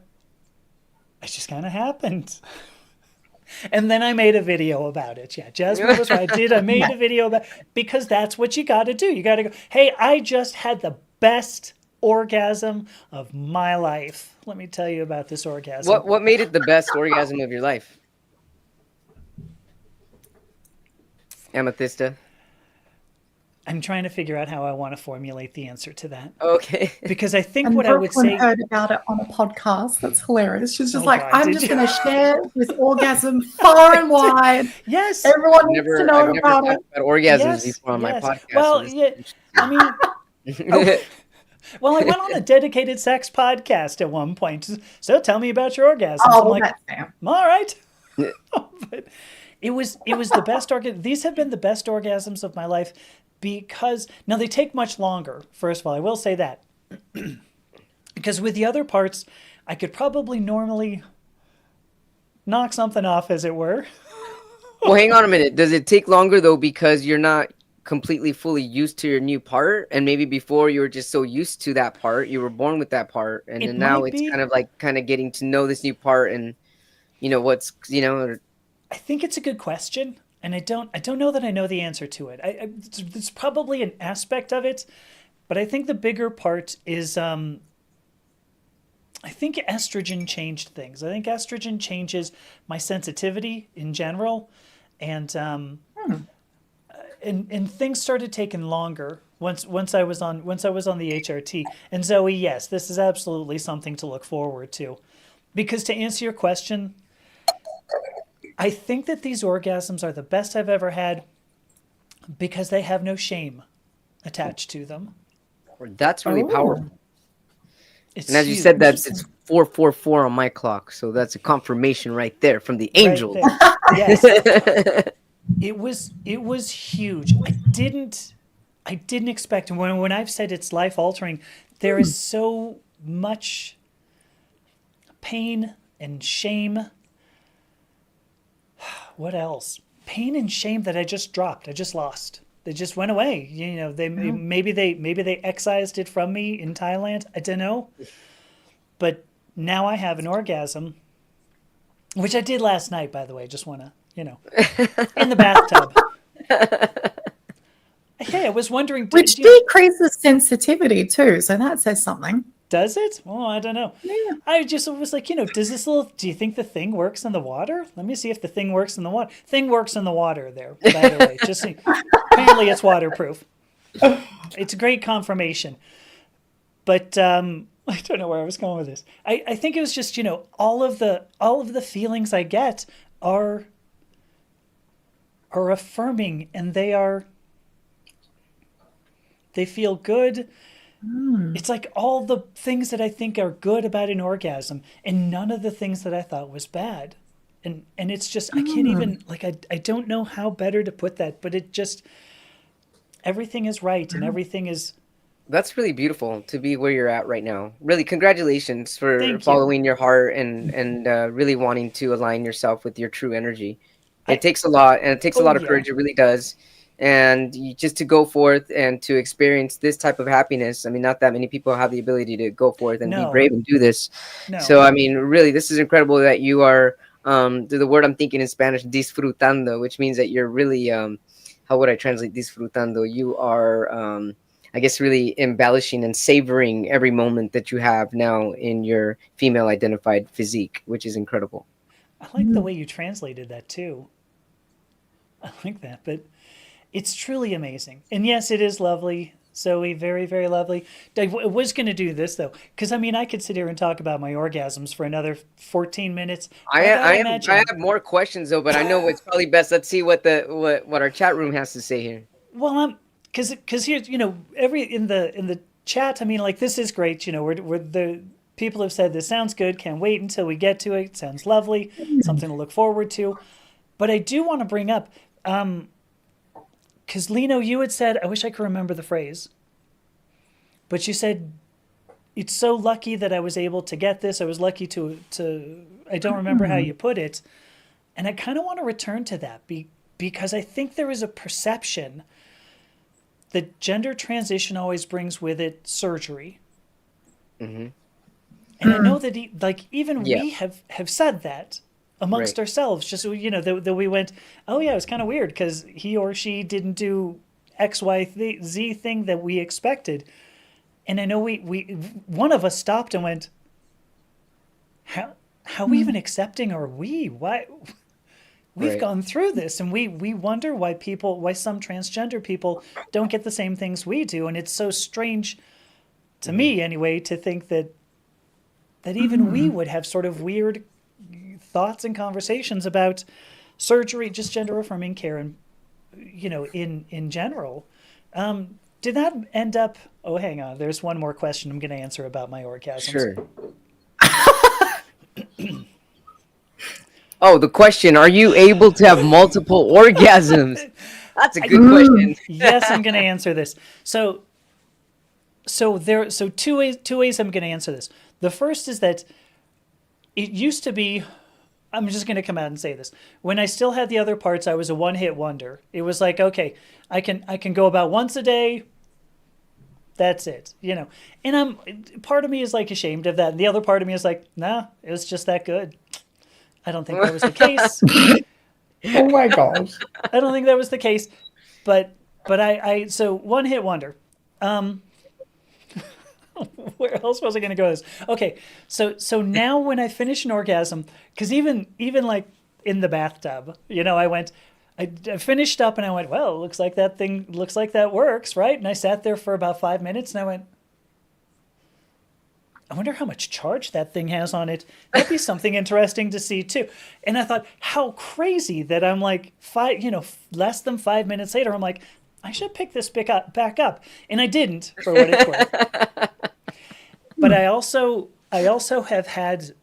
just kind of happened. And then I made a video about it. Yeah, Jasmine was right. I made a video about because that's what you got to do. You got to go, hey, I just had the best orgasm of my life. Let me tell you about this orgasm. What made it the best orgasm of your life? Amethysta. I'm trying to figure out how I want to formulate the answer to that. Okay. Because I think And what Brooklyn I would say... heard about it on a podcast. That's hilarious. She's just Oh, like, God, I'm did just you? going to share this orgasm far and wide. Yes. Everyone I've needs to never know talked about it. about orgasms Yes, before on my yes. podcast. Well, so yeah, I mean... Well, I went on a dedicated sex podcast at one point. So tell me about your orgasms. Oh, I'm well, like, that's fair. all right. But it was the best orgasm. These have been the best orgasms of my life because now they take much longer. First of all, I will say that because with the other parts, I could probably normally knock something off, as it were. Well, hang on a minute. Does it take longer though because you're not completely fully used to your new part, and maybe before you were just so used to that part, you were born with that part, and then now it's kind of getting to know this new part, and what's I think it's a good question, and I don't know that I know the answer to it. It's probably an aspect of it, but I think the bigger part is I think estrogen changed things. I think estrogen changes my sensitivity in general, and and things started taking longer once I was on the HRT. And Zoe, yes, this is absolutely something to look forward to, because to answer your question, I think that these orgasms are the best I've ever had because they have no shame attached to them. That's really powerful. It's And as you huge. said, it's 444 on my clock, so that's a confirmation right there from the angels. Right there. Yes. It was huge. I didn't expect, and when I've said it's life altering, there is so much pain and shame. What else? Pain and shame that I just dropped. I just lost. They just went away. Maybe they excised it from me in Thailand. I don't know. But now I have an orgasm, which I did last night, by the way. Just want to, in the bathtub. Hey, I was wondering. Which decreases sensitivity too. So that says something. Does it? Oh, I don't know. Yeah. I just was like, do you think the thing works in the water? Let me see if the thing works in the water. Thing works in the water there, by the way. Apparently it's waterproof. It's a great confirmation. But I don't know where I was going with this. I think it was just, all of the feelings I get are affirming, and they feel good. It's like all the things that I think are good about an orgasm, and none of the things that I thought was bad. And it's just, I can't even, like, I don't know how better to put that, but it just, everything is right, and everything is. That's really beautiful to be where you're at right now. Really, congratulations for Thank you. following your heart and really wanting to align yourself with your true energy. It takes a lot, and it takes a lot of courage. It really does. And just to go forth and to experience this type of happiness. I mean, not that many people have the ability to go forth and be brave and do this. No. So, I mean, really, this is incredible that you are, the word I'm thinking in Spanish, disfrutando, which means that you're really, how would I translate disfrutando? You are, I guess, really embellishing and savoring every moment that you have now in your female identified physique, which is incredible. I like the way you translated that too. I like that, but it's truly amazing. And yes, it is lovely. Zoe, very, very lovely. I was going to do this though, because I mean, I could sit here and talk about my orgasms for another 14 minutes. I have more questions though, but I know what's probably best. Let's see what our chat room has to say here. Well, because here's, in the chat, I mean, like, this is great. We're the people have said this sounds good. Can't wait until we get to it. Sounds lovely. Something to look forward to. But I do want to bring up, because Lino, you had said, I wish I could remember the phrase, but you said, it's so lucky that I was able to get this. I was lucky to I don't remember how you put it. And I kind of want to return to that because I think there is a perception that gender transition always brings with it surgery. Mm-hmm. And I know that we have said that amongst ourselves, just, that we went, oh yeah, it was kind of weird because he or she didn't do X, Y, Z thing that we expected. And I know we one of us stopped and went, how even accepting are we? Why? We've gone through this, and we wonder why some transgender people don't get the same things we do. And it's so strange to me anyway, to think that even we would have sort of weird thoughts and conversations about surgery, just gender affirming care, and in general. Did that end up? Oh, hang on. There's one more question I'm going to answer about my orgasms. Sure. Oh, the question: are you able to have multiple orgasms? That's a good question. Yes, I'm going to answer this. So two ways I'm going to answer this. The first is that it used to be, I'm just going to come out and say this. When I still had the other parts, I was a one-hit wonder. It was like, okay, I can go about once a day. That's it, And part of me is like ashamed of that, and the other part of me is like, nah, it was just that good. I don't think that was the case. Oh my gosh. I don't think that was the case, but so one-hit wonder. Where else was I going to go with this? Okay, so now when I finish an orgasm, because even like in the bathtub, I finished up and I went, well, looks like that works, right? And I sat there for about 5 minutes and I went, I wonder how much charge that thing has on it. That'd be something interesting to see too. And I thought, how crazy that I'm like less than 5 minutes later, I'm like, I should pick this back up. And I didn't, for what it's worth. But I also have had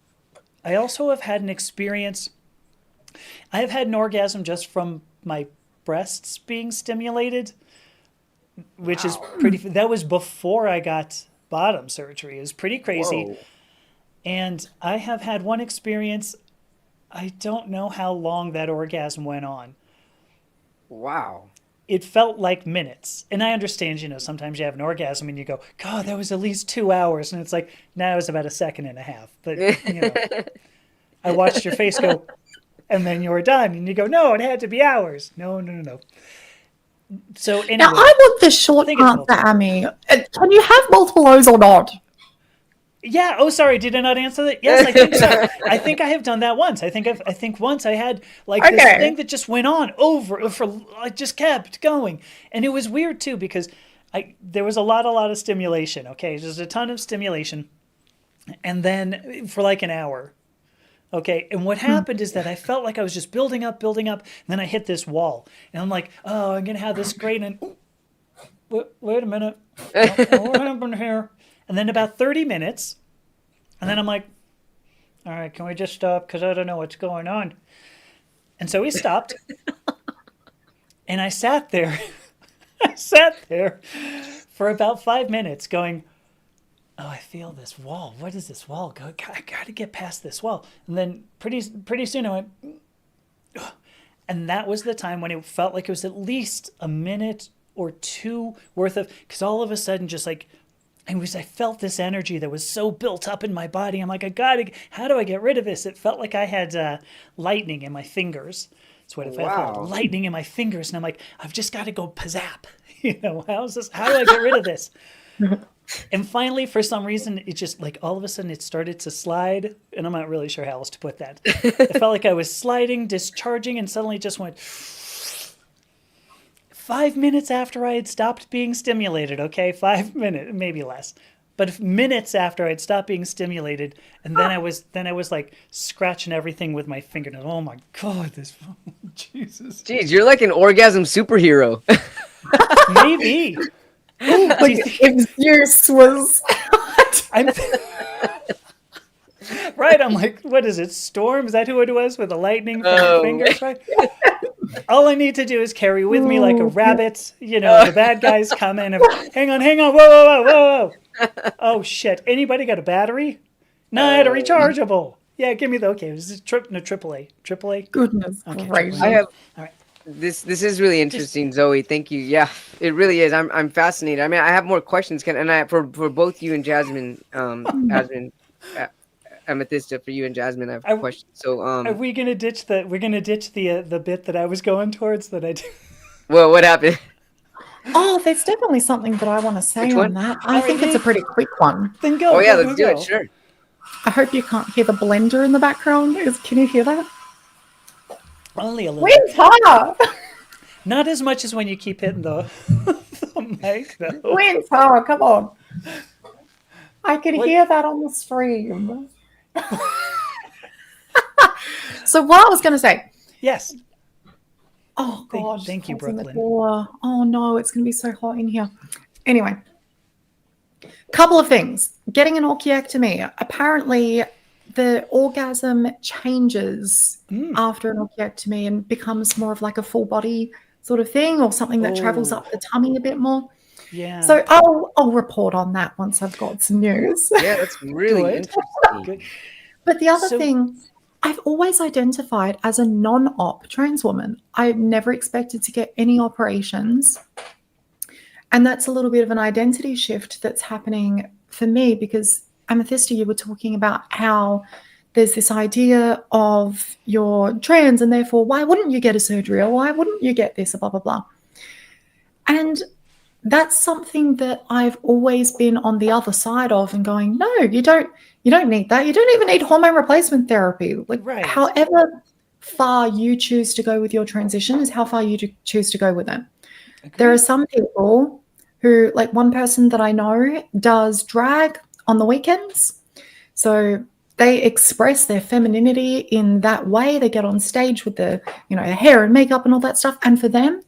an experience. I have had an orgasm just from my breasts being stimulated, which is pretty. That was before I got bottom surgery. It was pretty crazy. Whoa. And I have had one experience. I don't know how long that orgasm went on. Wow. It felt like minutes. And I understand, sometimes you have an orgasm and you go, God, that was at least 2 hours. And it's like, no, it was about a second and a half. But, I watched your face go, and then you were done. And you go, no, it had to be hours. No. So anyway. Now, I want the short answer, Amy. Can you have multiple O's or not? Yeah. Oh, sorry. Did I not answer that? Yes, I think so. I think I have done that once. I think once I had like this thing that just went on over for like just kept going, and it was weird too because there was a lot of stimulation. Okay, there's a ton of stimulation, and then for like an hour. Okay, and what happened is that I felt like I was just building up, and then I hit this wall, and I'm like, oh, I'm gonna have this great, and wait a minute, what happened here? And then about 30 minutes, and then I'm like, all right, can we just stop? Because I don't know what's going on. And so we stopped, and I sat there. I sat there for about 5 minutes going, oh, I feel this wall. What is this wall? I got to get past this wall. And then pretty soon I went, ugh. And that was the time when it felt like it was at least a minute or two worth of, because all of a sudden just like, I felt this energy that was so built up in my body. I'm like, how do I get rid of this? It felt like I had lightning in my fingers. That's what it felt like, lightning in my fingers. And I'm like, I've just got to go pizzap. How do I get rid of this? And finally, for some reason, it just like all of a sudden it started to slide. And I'm not really sure how else to put that. It felt like I was sliding, discharging, and suddenly it just went 5 minutes after I had stopped being stimulated. Okay, 5 minutes, maybe less. But minutes after I'd stopped being stimulated, and then I was like scratching everything with my fingernails. Oh my God, Jesus. Jeez, you're like an orgasm superhero. Maybe. Like if Zeus was. Right, I'm like, what is it? Storm? Is that who it was with the lightning from the fingers? Right. All I need to do is carry with me like a rabbit. The bad guys come in. Hang on, whoa. Oh shit! Anybody got a battery? Not a rechargeable. Yeah, give me okay. This is AAA. AAA. Goodness gracious! I have. All right. This is really interesting, Zoe. Thank you. Yeah, it really is. I'm fascinated. I mean, I have more questions, for both you and Jasmine. Jasmine, Amethysta, for you and Jasmine, I have a question. So, are we gonna ditch the? We're gonna ditch the bit that I was going towards that I did. Well, what happened? Oh, there's definitely something that I want to say on that. I think it's a pretty quick one. Then go. Oh yeah, let's do it. Sure. I hope you can't hear the blender in the background. Can you hear that? Only a little. Winter! Not as much as when you keep hitting the mic, though. Winter, come on. I could hear that on the stream. So what I was going to say. Yes. Oh, God. Thank you, Brooklyn. Oh, no, it's going to be so hot in here. Anyway. Couple of things. Getting an orchiectomy. Apparently, the orgasm changes after an orchiectomy and becomes more of like a full body sort of thing, or something that travels up the tummy a bit more. Yeah. So I'll report on that once I've got some news. Yeah, that's really interesting. Good. But the other thing, I've always identified as a non-op trans woman. I never expected to get any operations. And that's a little bit of an identity shift that's happening for me, because Amethysta, you were talking about how there's this idea of you're trans and therefore why wouldn't you get a surgery, or why wouldn't you get this, blah, blah, blah. And that's something that I've always been on the other side of and going, no, you don't need that. You don't even need hormone replacement therapy. Like, right. However far you choose to go with your transition is how far you choose to go with it. Okay. There are some people who, like one person that I know does drag on the weekends. So they express their femininity in that way. They get on stage with the, hair and makeup and all that stuff. And for them,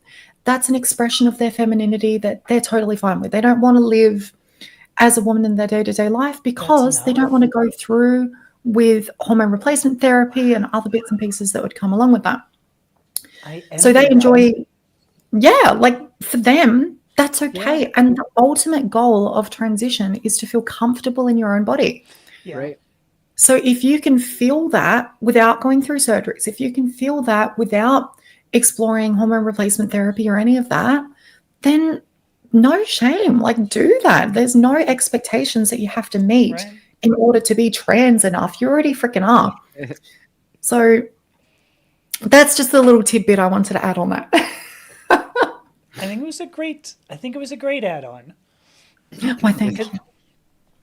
that's an expression of their femininity that they're totally fine with. They don't want to live as a woman in their day-to-day life because they don't want to go through with hormone replacement therapy and other bits and pieces that would come along with that. So they enjoy, like for them, that's okay. Yeah. And the ultimate goal of transition is to feel comfortable in your own body. Yeah. Right. So if you can feel that without going through surgeries, if you can feel that without exploring hormone replacement therapy or any of that, then no shame. Like, do that. There's no expectations that you have to meet in order to be trans enough. You already freaking are. So that's just a little tidbit I wanted to add on that. I think it was a great add-on. Why, thank you.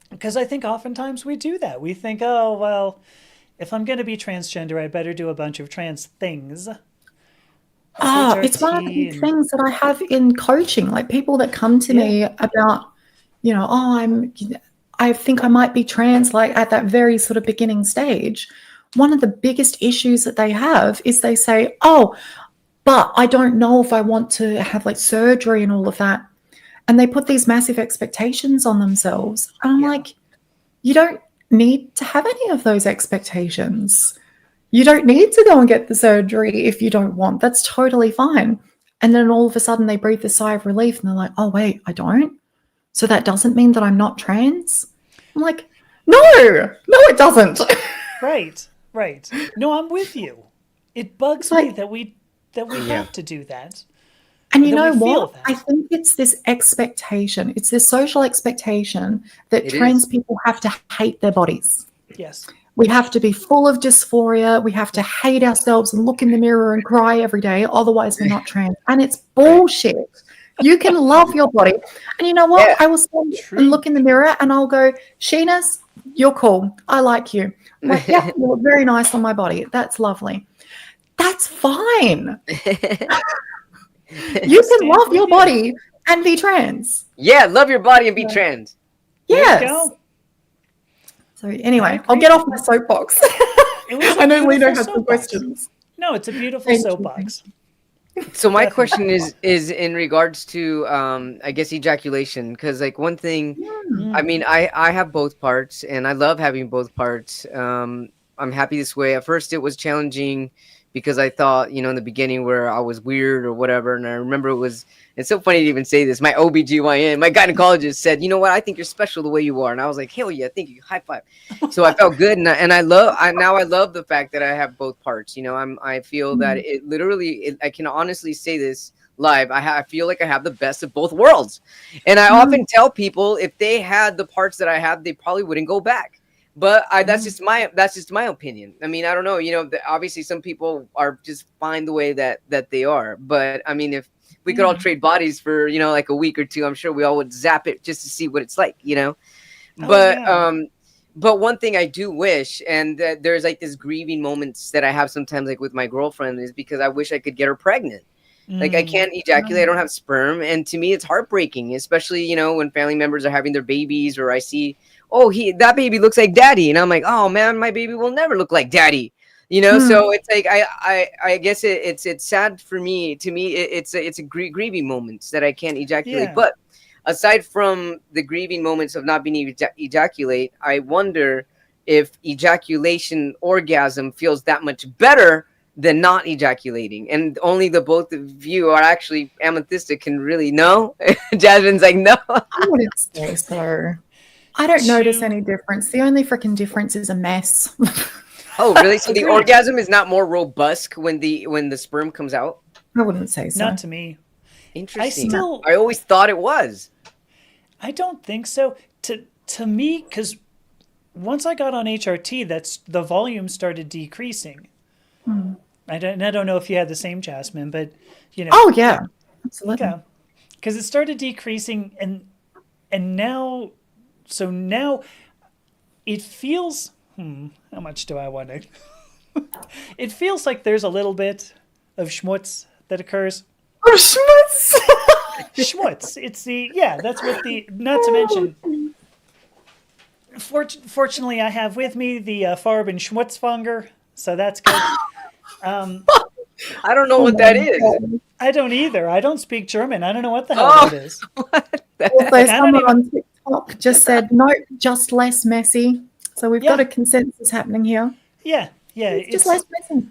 Because I think oftentimes we do that. We think, oh, well, if I'm going to be transgender, I better do a bunch of trans things. It's one of the HRT big and things that I have in coaching. Like people that come to yeah, me about, I think I might be trans, like at that very sort of beginning stage. One of the biggest issues that they have is they say, oh, but I don't know if I want to have like surgery and all of that. And they put these massive expectations on themselves. And I'm yeah, like, you don't need to have any of those expectations. You don't need to go and get the surgery if you don't want. That's totally fine. And then all of a sudden they breathe a sigh of relief and they're like, oh, wait, I don't. So that doesn't mean that I'm not trans. I'm like, no, it doesn't. right, right. No, I'm with you. It bugs me Like, that we Yeah, have to do that, and or you that we know feel what? I that. think it's this expectation. It's this social expectation that it trans is. people have to hate their bodies. Yes. We have to be full of dysphoria. We have to hate ourselves and look in the mirror and cry every day. Otherwise, we're not trans. And it's Right. bullshit. You can love your body. And you know what? Yeah. I will stand and True. look in the mirror and I'll go, Sheena's, you're cool. I like you. I'm like, yeah, you look very nice on my body. That's lovely. That's fine. I You can stand love with your you. body and be trans. Yeah, love your body and be Yeah. trans. There you Yes. go. So I anyway, I'll agree. get off my soapbox. It was a I know Lino beautiful had some soapbox. questions. No, it's a beautiful Thank you. Thank soapbox. So my Definitely. question is in regards to I guess ejaculation, because like one thing, you. I Mm. mean, I have both parts and I love having both parts. I'm happy this way. At first it was challenging because I thought, in the beginning where I was weird or whatever. And I remember it's so funny to even say this. My OBGYN, my gynecologist said, you know what? I think you're special the way you are. And I was like, hell yeah, thank you. High five. So I felt good. And now I love the fact that I have both parts. I feel that Mm. it literally, I can honestly say this live. I feel like I have the best of both worlds. And I Mm. often tell people if they had the parts that I have, they probably wouldn't go back. But Mm. that's just my opinion. I mean, I don't know. Obviously some people are just fine the way that they are. But I mean, if we could all Yeah. trade bodies for like a week or two, I'm sure we all would zap it just to see what it's like. Oh But yeah. but one thing I do wish, and there's like this grieving moments that I have sometimes, like with my girlfriend, is because I wish I could get her pregnant. Like I Mm. can't ejaculate, I don't have sperm, and to me it's heartbreaking, especially when family members are having their babies, or I see, oh, that baby looks like daddy, and I'm like, oh man, my baby will never look like daddy. Mm. So it's like I guess it's sad for me. To me, it's a grieving moments that I can't ejaculate. Yeah. But aside from the grieving moments of not being able to ejaculate, I wonder if ejaculation orgasm feels that much better than not ejaculating. And only the both of you are actually amethystic can really know. Jasmine's like, no. I wouldn't say so. I don't notice To any difference. The only freaking difference is a mess. Oh, really? So the agreed. orgasm is not more robust when the sperm comes out? I wouldn't say Not so. to me. I Interesting. No. still. I always thought it was. I don't think so. To me, because once I got on HRT, that's the volume started decreasing. Mm. I don't know if you had the same, Jasmine, but Oh yeah, absolutely. yeah, because it started decreasing, and now, so now it feels. How much do I want to? It feels like there's a little bit of schmutz that occurs. Oh, schmutz. Schmutz. It's that's what the. Not to mention, fortunately, I have with me the Farben Schmutzfanger, so that's good. I don't know Oh what my that is. god. I don't either. I don't speak German. I don't know what the hell Oh, that is. what the Also, heck? I don't someone even. on TikTok just said, no, just less messy. So we've got Yeah, a consensus happening here. yeah. It's just It's less messy.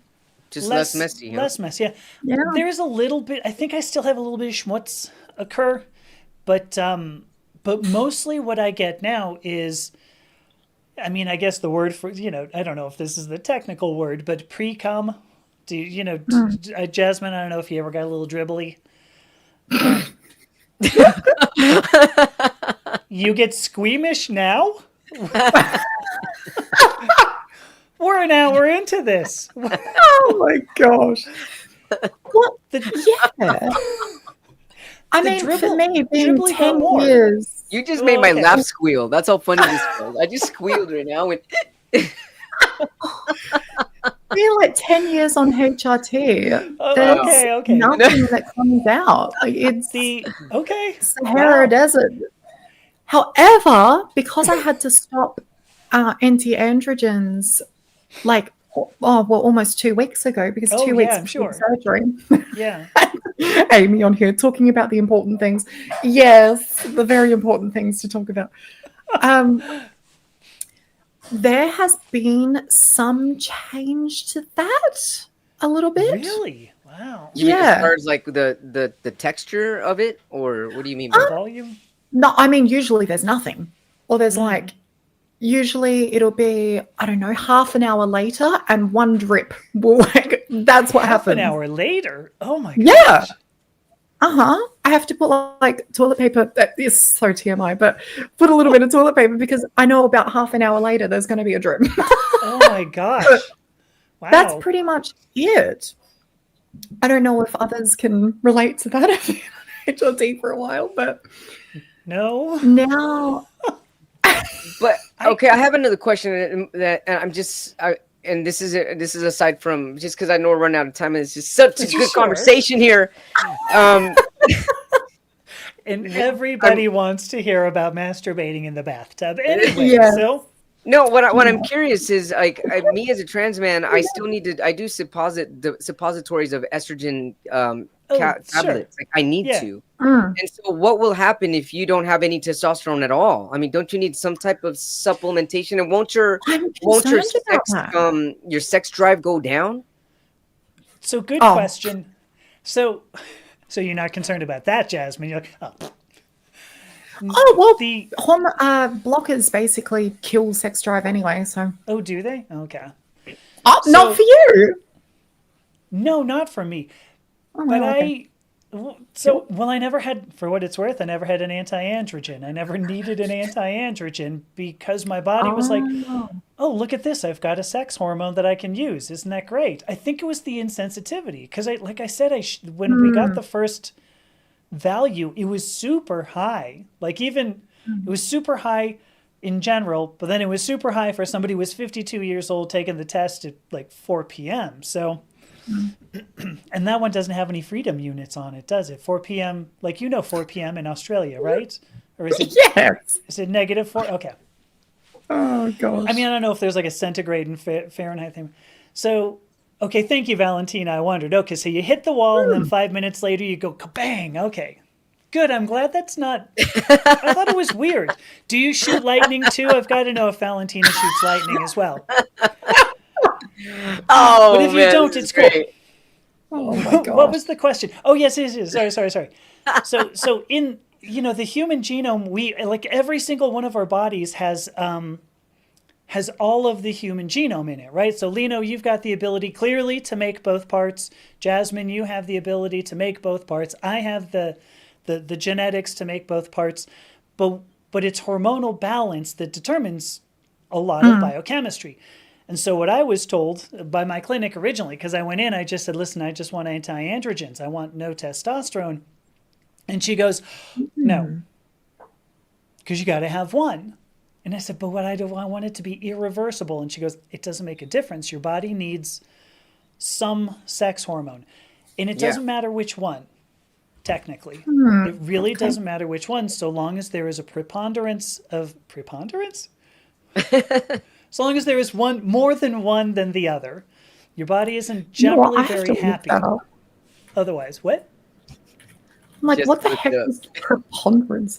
Just less messy, huh? less mess. Yeah, Yeah. there is a little bit. I think I still have a little bit of schmutz occur, but mostly what I get now is. I mean, I guess the word for I don't know if this is the technical word, but pre-cum. Do Mm. Jasmine? I don't know if you ever got a little dribbly. You get squeamish now? We're an hour into this. Oh my gosh. What? The Yeah. I The mean, for dribble- me, being dribbling got 10 more. years, You just made my Okay. laugh squeal. That's how funny this was. I just squealed right now. And being like 10 years on HRT, Oh, there's okay. nothing that comes out. Like it's Okay. Sahara Wow. Desert. However, because I had to stop anti-androgens like almost 2 weeks ago, because Oh, 2 yeah, weeks I'm before sure. surgery. Yeah. Amy on here talking about the important things. Yes, the very important things to talk about. There has been some change to that a little bit. Really? Wow. you mean as Yeah. far as like the texture of it, or what do you mean by The that? volume? No, I mean, usually there's nothing. Or there's like, usually it'll be, I don't know, half an hour later and one drip will like, that's what Half happens. an hour later? Oh my gosh. Yeah. I have to put like toilet paper. That is so TMI, but put a little bit of toilet paper because I know about half an hour later there's going to be a drip. Oh my gosh. Wow. That's pretty much it. I don't know if others can relate to that if they've been HRT for a while, but No. now, But okay, I have another question that I'm just and this is aside from just because I know we're running out of time and it's just such a good Sure. conversation here. And everybody wants to hear about masturbating in the bathtub anyway. Yeah. So No, what I'm curious is like me as a trans man, I still need to. I do suppositories of estrogen tablets. sure. Like I need Yeah. to. And so, what will happen if you don't have any testosterone at all? I mean, don't you need some type of supplementation? And won't your I'm concerned about that. your sex drive go down? So good Oh. question. So you're not concerned about that, Jasmine? You're like, oh, Oh, well, the blockers basically kill sex drive anyway, so. oh, do they? Okay. Oh, So- not for you. No, not for me. Oh, But okay. I never had, for what it's worth, I never had an anti-androgen. I never needed an anti-androgen because my body was like, oh, look at this. I've got a sex hormone that I can use. Isn't that great? I think it was the insensitivity because like I said, when we got the first value, it was super high. Like even it was super high in general, but then it was super high for somebody who was 52 years old taking the test at like 4 p.m. So, and that one doesn't have any freedom units on it, does it? 4 p.m. Like 4 p.m. in Australia, right? Or is it Yes. is it -4? Okay. Oh, gosh. I mean, I don't know if there's like a centigrade and Fahrenheit thing. So, okay, thank you, Valentina. I wondered. Okay, so you hit the wall, and then 5 minutes later you go kabang. Okay, good. I'm glad that's not. I thought it was weird. Do you shoot lightning too? I've got to know if Valentina shoots lightning as well. Oh, But if you don't, it's cool. Oh, my gosh. What was the question? Oh, yes. Sorry. So in the human genome, we like every single one of our bodies has all of the human genome in it, right? So Lino, you've got the ability clearly to make both parts. Jasmine, you have the ability to make both parts. I have the genetics to make both parts, but it's hormonal balance that determines a lot of biochemistry. And so what I was told by my clinic originally, because I went in, I just said, listen, I just want anti-androgens. I want no testosterone. And she goes, no, because you got to have one. And I said, but what I do, I want it to be irreversible. And she goes, it doesn't make a difference. Your body needs some sex hormone. And it doesn't matter which one, technically. It really doesn't matter which one, so long as there is a preponderance? So long as there is one more than one than the other. Your body isn't generally I have very to look happy. that up. Otherwise, what? I'm like, Just what the look heck it up. is preponderance?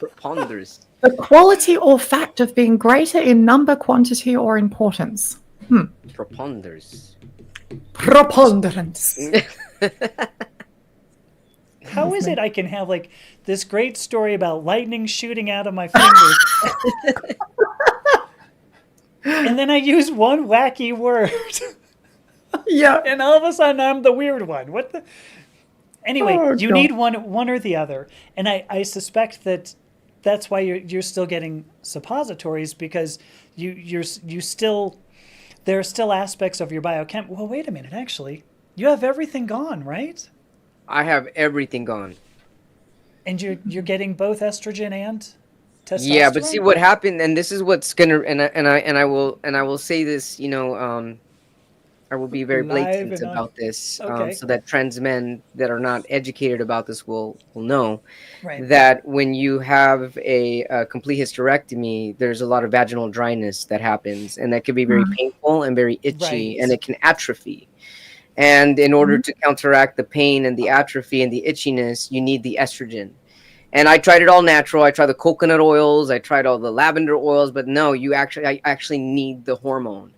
Preponderance. The quality or fact of being greater in number, quantity, or importance. Preponderance. Preponderance. How is it I can have like this great story about lightning shooting out of my fingers? And then I use one wacky word. Yeah. And all of a sudden I'm the weird one. What the? Anyway, Oh, you God. need one or the other. And I suspect that's why you're still getting suppositories, because you still, there are still aspects of your biochem. Well, wait a minute, actually. You have everything gone, right? I have everything gone. And you're getting both estrogen and Yeah, but see testosterone? what happened, and this is what's gonna, and I will say this, I will be very Live blatant and on. about this, Okay. so that trans men that are not educated about this will know Right. that when you have a complete hysterectomy, there's a lot of vaginal dryness that happens, and that can be very Mm. painful and very itchy, and Right. it can atrophy. And in order Mm. to counteract the pain and the atrophy and the itchiness, you need the estrogen. And I tried it all natural. I tried the coconut oils. I tried all the lavender oils, but no, I actually need the hormone.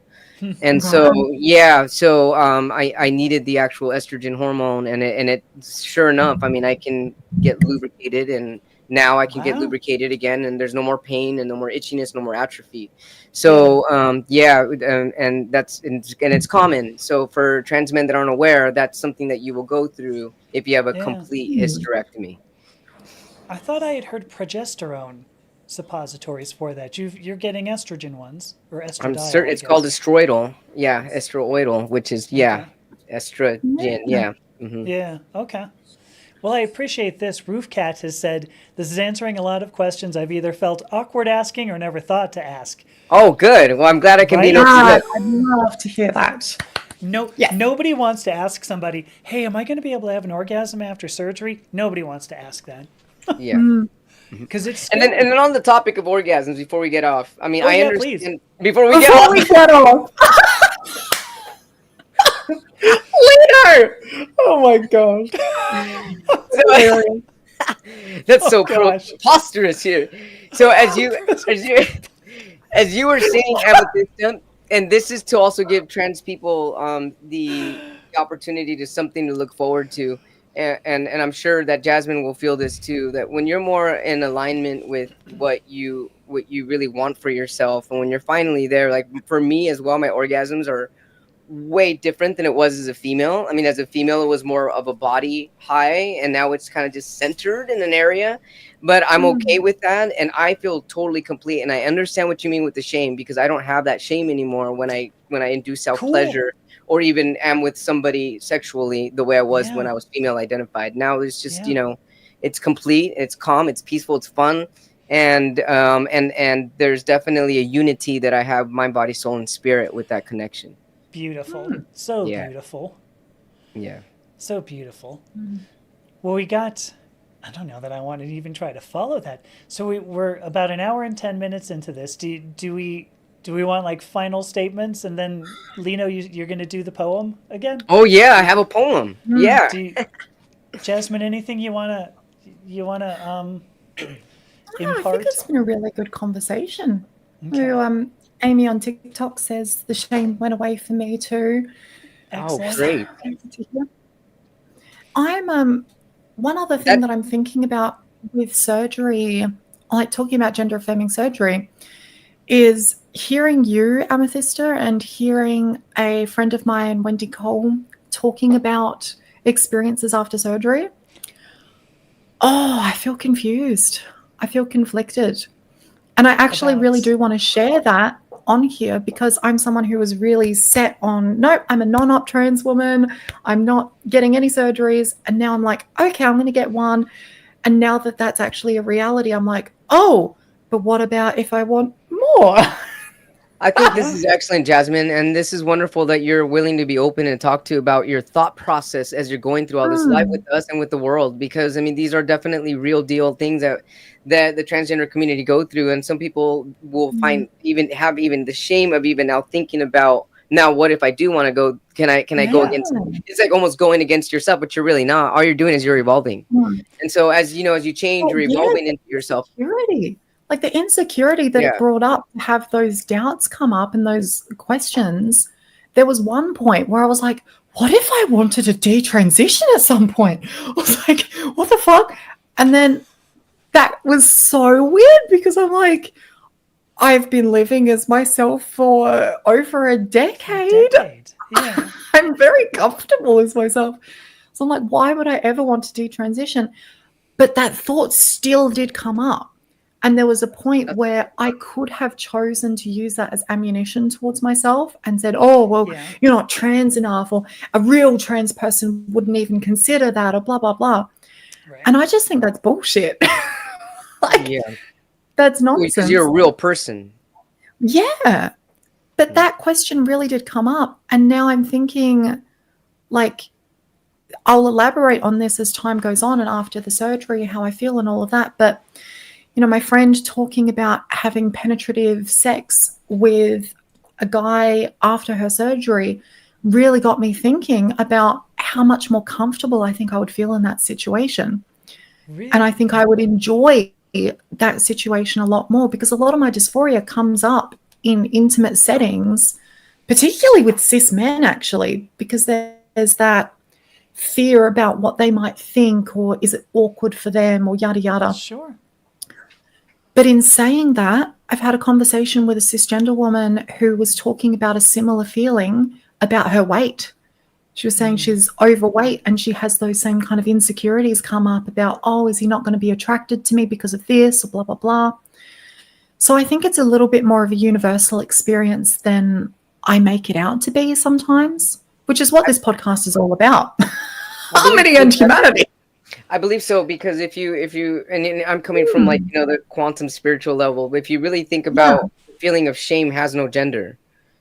And so, Right. yeah, so I needed the actual estrogen hormone, and it sure enough, I mean, I can get lubricated, and now I can get Wow. lubricated again, and there's no more pain and no more itchiness, no more atrophy. Yeah. So, yeah, and it's common. So for trans men that aren't aware, that's something that you will go through if you have a Yeah. complete Mm. hysterectomy. I thought I had heard progesterone suppositories for that. You're getting estrogen ones or I'm estradiol, certain I it's called guess. estroidal. Yeah, estroidal, which is, yeah, Okay. estrogen. Yeah. Yeah. Hmm. Yeah. Okay. Well, I appreciate this. Roofcat has said this is answering a lot of questions I've either felt awkward asking or never thought to ask. Oh, good. Well, I'm glad I can be an Right? open God, book. I'd love to hear that. No, Yes. nobody wants to ask somebody, "Hey, am I going to be able to have an orgasm after surgery?" Nobody wants to ask that Yeah. Mm. because it's And then scary. on the topic of orgasms, before we get off, I mean, Oh I yeah, please. understand. Before we get Before off, we get off, Lino! Oh my gosh. so, Hilarious. that's Oh so gosh. preposterous here. So as you were saying, Amethyst, and this is to also give trans people the opportunity to something to look forward to, and I'm sure that Jasmine will feel this too. That when you're more in alignment with what you really want for yourself, and when you're finally there, like for me as well, my orgasms are way different than it was as a female. I mean, as a female, it was more of a body high, and now it's kind of just centered in an area. But I'm okay Mm. with that, and I feel totally complete. And I understand what you mean with the shame because I don't have that shame anymore when I do self Cool. pleasure or even am with somebody sexually the way I was when Yeah. I was female identified. Now it's just Yeah. it's complete, it's calm, it's peaceful, it's fun. And there's definitely a unity that I have mind, body, soul, and spirit with that connection. Beautiful. Mm. So Yeah. beautiful. Yeah. So beautiful. Mm. Well, we got. I don't know that I want to even try to follow that. So we're about an hour and 10 minutes into this. Do we want like final statements and then Lino, you're going to do the poem again? Oh yeah, I have a poem. Mm. Yeah. Do you, Jasmine, anything you wanna Oh, I think impart? it's been a really good conversation. Okay, Amy on TikTok says the shame went away for me too. Oh, excellent. great. I'm one other thing That that I'm thinking about with surgery, like talking about gender affirming surgery, is hearing you, Amethysta, and hearing a friend of mine, Wendy Cole, talking about experiences after surgery. Oh, I feel confused. I feel conflicted. And I actually really About do want to share that on here because I'm someone who was really set on, nope, I'm a non-op trans woman. I'm not getting any surgeries. And now I'm like, okay, I'm going to get one. And now that that's actually a reality, I'm like, oh, but what about if I want more? I think this yeah, is excellent, Jasmine, and this is wonderful that you're willing to be open and talk to about your thought process as you're going through all this life with Mm, us and with the world. Because I mean, these are definitely real deal things that the transgender community go through, and some people will mm, even the shame of even now thinking about now what if I do want to go? Can I go yeah, against? It's like almost going against yourself, but you're really not. All you're doing is you're evolving, mm. and so as you change, Well, you're yeah, evolving the into yourself. insecurity, like the insecurity that it Yeah. brought up to have those doubts come up and those questions. There was one point where I was like, what if I wanted to detransition at some point? I was like, what the fuck? And then that was so weird because I'm like, I've been living as myself for over a for a decade. decade. Yeah, I'm very comfortable as myself. So I'm like, why would I ever want to detransition? But that thought still did come up. And there was a point where I could have chosen to use that as ammunition towards myself and said, oh, well, Yeah. you're not trans enough, or a real trans person wouldn't even consider that, or blah, blah, blah. Right. And I just think that's bullshit. Like, Yeah. that's Because nonsense. you're a real person. Yeah. But that question really did come up. And now I'm thinking, like, I'll elaborate on this as time goes on and after the surgery, how I feel and all of that. But, you know, my friend talking about having penetrative sex with a guy after her surgery really got me thinking about how much more comfortable I think I would feel in that situation. Really? And I think I would enjoy that situation a lot more, because a lot of my dysphoria comes up in intimate settings, particularly with cis men, actually, because there's that fear about what they might think, or is it awkward for them, or yada, yada. Sure. But in saying that, I've had a conversation with a cisgender woman who was talking about a similar feeling about her weight. She was saying she's overweight and she has those same kind of insecurities come up about, oh, is he not going to be attracted to me because of this, or blah, blah, blah. So I think it's a little bit more of a universal experience than I make it out to be sometimes, which is what this podcast is all about. Harmony and humanity. I believe so, because if you and I'm coming from, like, you know, the quantum spiritual level, but if you really think about the feeling of shame has no gender.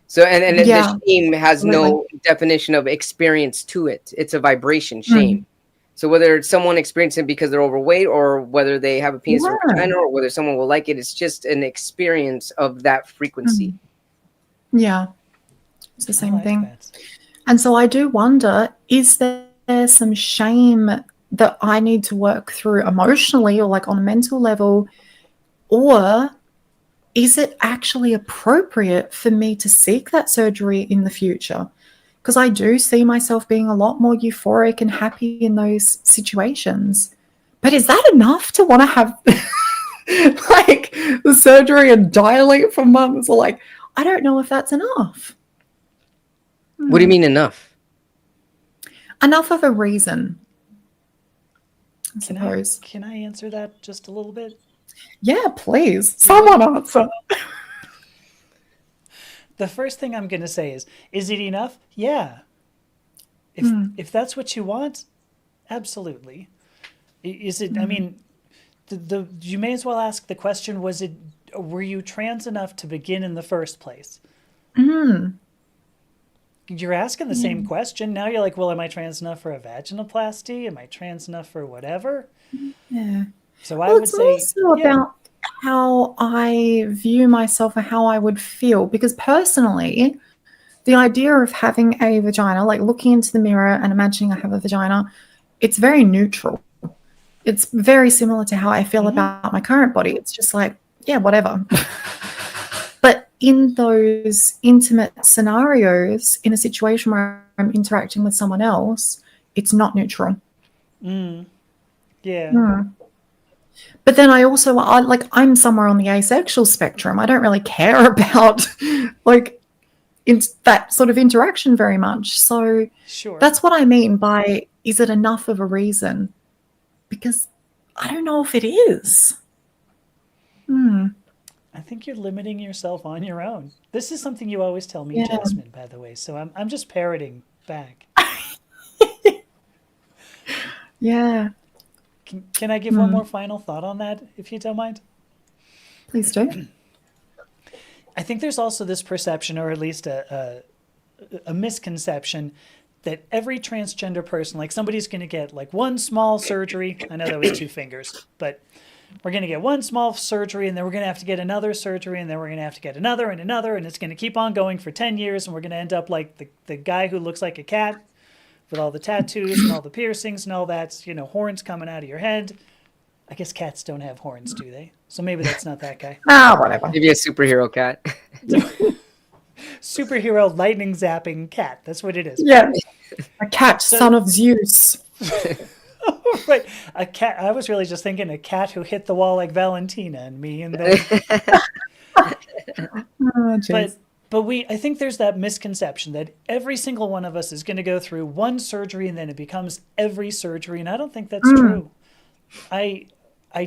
So and the shame has no definition of experience to it. It's a vibration, shame. So whether it's someone experiencing it because they're overweight, or whether they have a penis or vagina, or whether someone will like it, it's just an experience of that frequency. Yeah. It's the same thing. That. And so I do wonder, is there some shame that I need to work through emotionally, or like on a mental level, or is it actually appropriate for me to seek that surgery in the future? Because I do see myself being a lot more euphoric and happy in those situations. But is that enough to want to have like the surgery and dilate for months? Or like, I don't know if that's enough. What do you mean enough? Enough of a reason, I suppose. Can I answer that just a little bit? Yeah, please. Someone answer. The first thing I'm going to say is it enough? Yeah. If that's what you want, absolutely. Is it, I mean, you may as well ask the question, were you trans enough to begin in the first place? You're asking the same question. Now you're like, well, am I trans enough for a vaginoplasty? Am I trans enough for whatever? Yeah. So I would say, it's also about how I view myself or how I would feel. Because personally, the idea of having a vagina, like looking into the mirror and imagining I have a vagina, it's very neutral. It's very similar to how I feel about my current body. It's just like, yeah, whatever. But in those intimate scenarios, in a situation where I'm interacting with someone else, it's not neutral. yeah. But then I'm somewhere on the asexual spectrum. I don't really care about like that sort of interaction very much. So that's what I mean by, is it enough of a reason? Because I don't know if it is. I think you're limiting yourself on your own. This is something you always tell me, Jasmine, by the way. So I'm just parroting back. Yeah. Can I give one more final thought on that, if you don't mind? Please do. I think there's also this perception, or at least a misconception, that every transgender person, like somebody's going to get like one small surgery. I know that was 2 fingers, but we're going to get one small surgery, and then we're going to have to get another surgery, and then we're going to have to get another and another, and it's going to keep on going for 10 years, and we're going to end up like the guy who looks like a cat with all the tattoos and all the piercings and all that, you know, horns coming out of your head. I guess cats don't have horns, do they? So maybe that's not that guy. Whatever. Maybe a superhero cat. Superhero lightning zapping cat. That's what it is. Yeah. A cat, son of Zeus. Right. A cat. I was really just thinking a cat who hit the wall like Valentina and me. And then... But I think there's that misconception that every single one of us is going to go through one surgery and then it becomes every surgery. And I don't think that's true. I I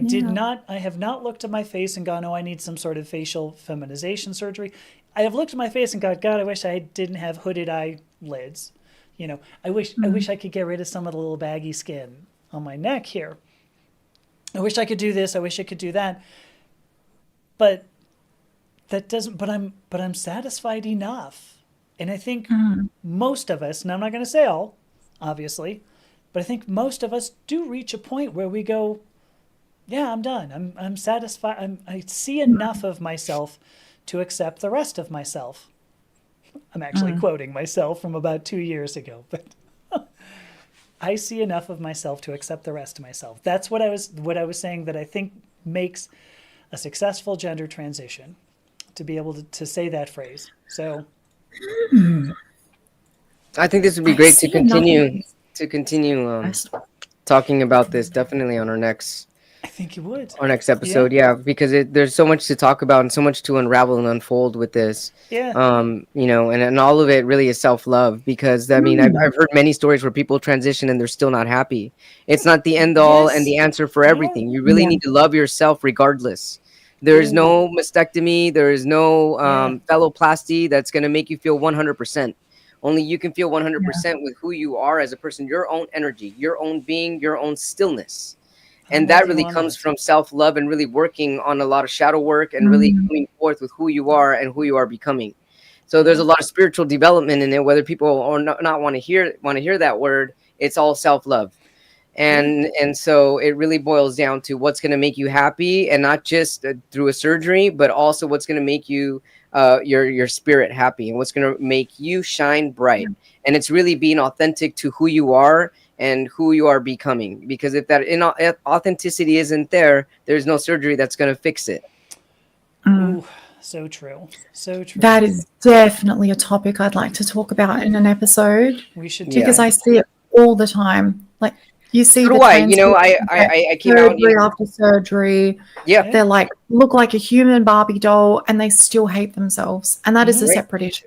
have not looked at my face and gone, oh, I need some sort of facial feminization surgery. I have looked at my face and gone, God, I wish I didn't have hooded eyelids. I wish I could get rid of some of the little baggy skin on my neck here. I wish I could do this. I wish I could do that. But that doesn't, but I'm satisfied enough. And I think most of us, and I'm not going to say all, obviously, but I think most of us do reach a point where we go, yeah, I'm done. I'm satisfied. I see enough of myself to accept the rest of myself. I'm actually quoting myself from about 2 years ago, but I see enough of myself to accept the rest of myself. That's what I was saying that I think makes a successful gender transition, to be able to say that phrase. So I think this would be great to continue talking about this definitely on our next I think you would. Our next episode, yeah, because there's so much to talk about and so much to unravel and unfold with this. Yeah. And all of it really is self-love, because I mean, I've heard many stories where people transition and they're still not happy. It's not the end all and the answer for everything. You really need to love yourself regardless. There is no mastectomy. There is no phalloplasty that's going to make you feel 100%. Only you can feel 100% with who you are as a person, your own energy, your own being, your own stillness. And that really comes from self-love and really working on a lot of shadow work and really coming forth with who you are and who you are becoming. So there's a lot of spiritual development in it, whether people or not want to hear that word. It's all self-love. And so it really boils down to what's going to make you happy, and not just through a surgery, but also what's going to make you your spirit happy, and what's going to make you shine bright. And it's really being authentic to who you are and who you are becoming, because if that authenticity isn't there, there's no surgery that's going to fix it. Ooh, so true. So true. That is definitely a topic I'd like to talk about in an episode. We should, because I see it all the time. Like, you see, so do I. I came out after surgery. Yeah, they're like, look like a human Barbie doll, and they still hate themselves, and that is a separate issue.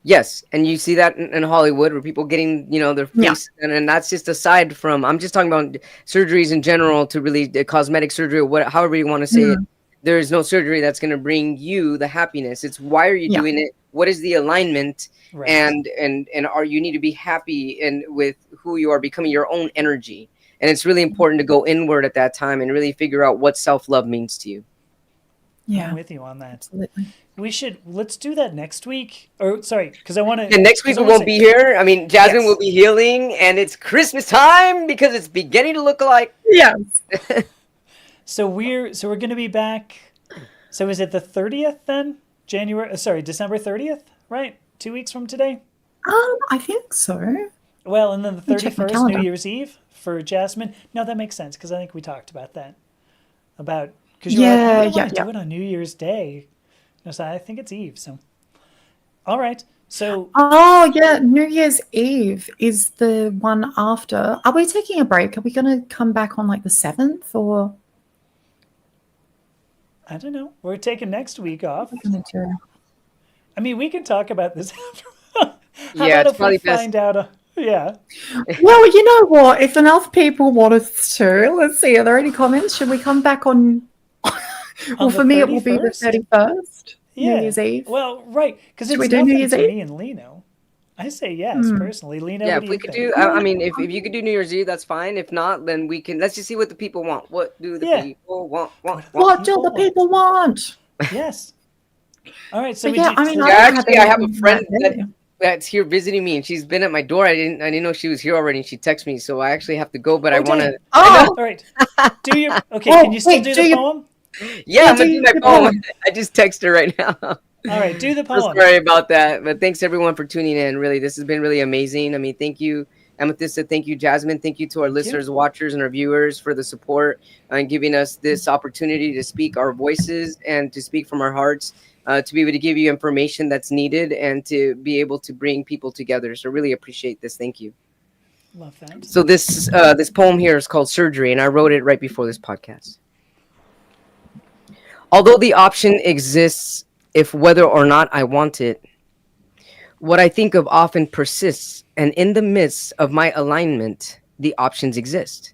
Yes, and you see that in Hollywood, where people getting, their face, and that's just aside from, I'm just talking about surgeries in general, to really cosmetic surgery, or however you want to say it. There is no surgery that's going to bring you the happiness. It's why are you doing it? What is the alignment? Right. And you need to be happy and with who you are becoming, your own energy. And it's really important to go inward at that time and really figure out what self-love means to you. Yeah, I'm with you on that. Absolutely. Let's do that next week. Or sorry, because I want to. And next week we won't be here. I mean, Jasmine will be healing, and it's Christmas time because it's beginning to look like. Yes. So we're going to be back. So is it the 30th then? December 30th, right? 2 weeks from today. I think so. Well, and then the 31st, New Year's Eve for Jasmine. No, that makes sense, because I think we talked about that. Because you're like, I want to do it on New Year's Day. So I think it's Eve. So, all right. So. Oh yeah, New Year's Eve is the one after. Are we taking a break? Are we going to come back on like the 7th or? I don't know. We're taking next week off. What are we going to do? I mean, we can talk about this after. How about if we find out? Yeah. Well, you know what? If enough people want us to, let's see. Are there any comments? Should we come back on? Well, for me, 31st? It will be the 31st. Yeah. New Year's Eve. Well, right, because it's nothing to me and Lino. I say yes personally. Lino, yeah. If we could do, I mean, if you could do New Year's Eve, that's fine. If not, then we can. Let's just see what the people want. What do the people want? What do the people want? Yes. All right. So I have a friend that's here visiting me, and she's been at my door. I didn't know she was here already, and she texted me, so I actually have to go. But I want to. Oh, all right. Do you? Okay. Can you still do the poem? Yeah, I'm gonna do my poem. I just texted her right now. All right, do the poem. Sorry about that, but thanks everyone for tuning in. Really, this has been really amazing. I mean, thank you, Amethyst. Thank you, Jasmine. Thank you to our listeners, watchers, and our viewers for the support and giving us this opportunity to speak our voices and to speak from our hearts, to be able to give you information that's needed and to be able to bring people together. So really appreciate this. Thank you. Love that. So this poem here is called Surgery, and I wrote it right before this podcast. Although the option exists if whether or not I want it, what I think of often persists, and in the midst of my alignment, the options exist.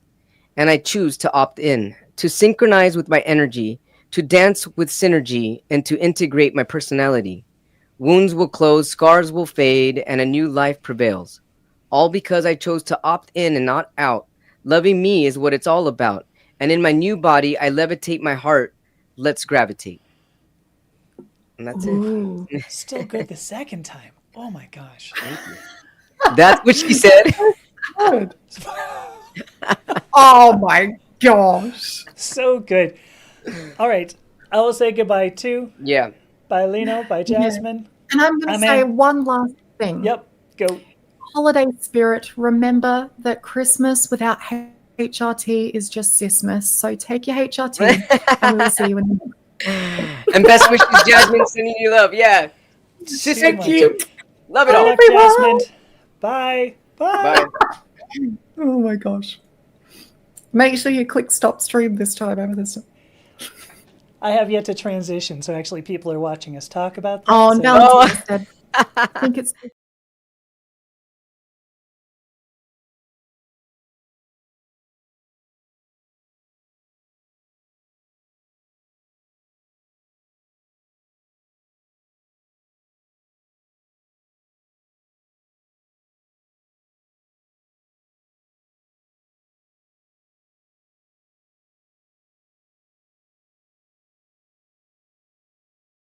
and I choose to opt in, to synchronize with my energy, to dance with synergy, and to integrate my personality. Wounds will close, scars will fade, and a new life prevails. All because I chose to opt in and not out. Loving me is what it's all about. And in my new body, I levitate my heart. Let's gravitate. And that's it. Ooh. Still good the second time. Oh my gosh. That's what she said. Good. Oh my gosh. So good. All right. I will say goodbye to. Yeah. Bye, Lino. Bye, Jasmine. And I'm going to say one last thing. Yep. Go. Holiday spirit. Remember that Christmas without HRT is just Sismas. So take your HRT and we'll see you in the next. And best wishes, Jasmine, sending you love. Yeah. Thank you. Love it Good all. luck, Jasmine. Bye. Bye. Bye. Oh my gosh. Make sure you click stop stream this time over this. I have yet to transition, so actually people are watching us talk about that. Oh, so- Valentine's Day. I think it's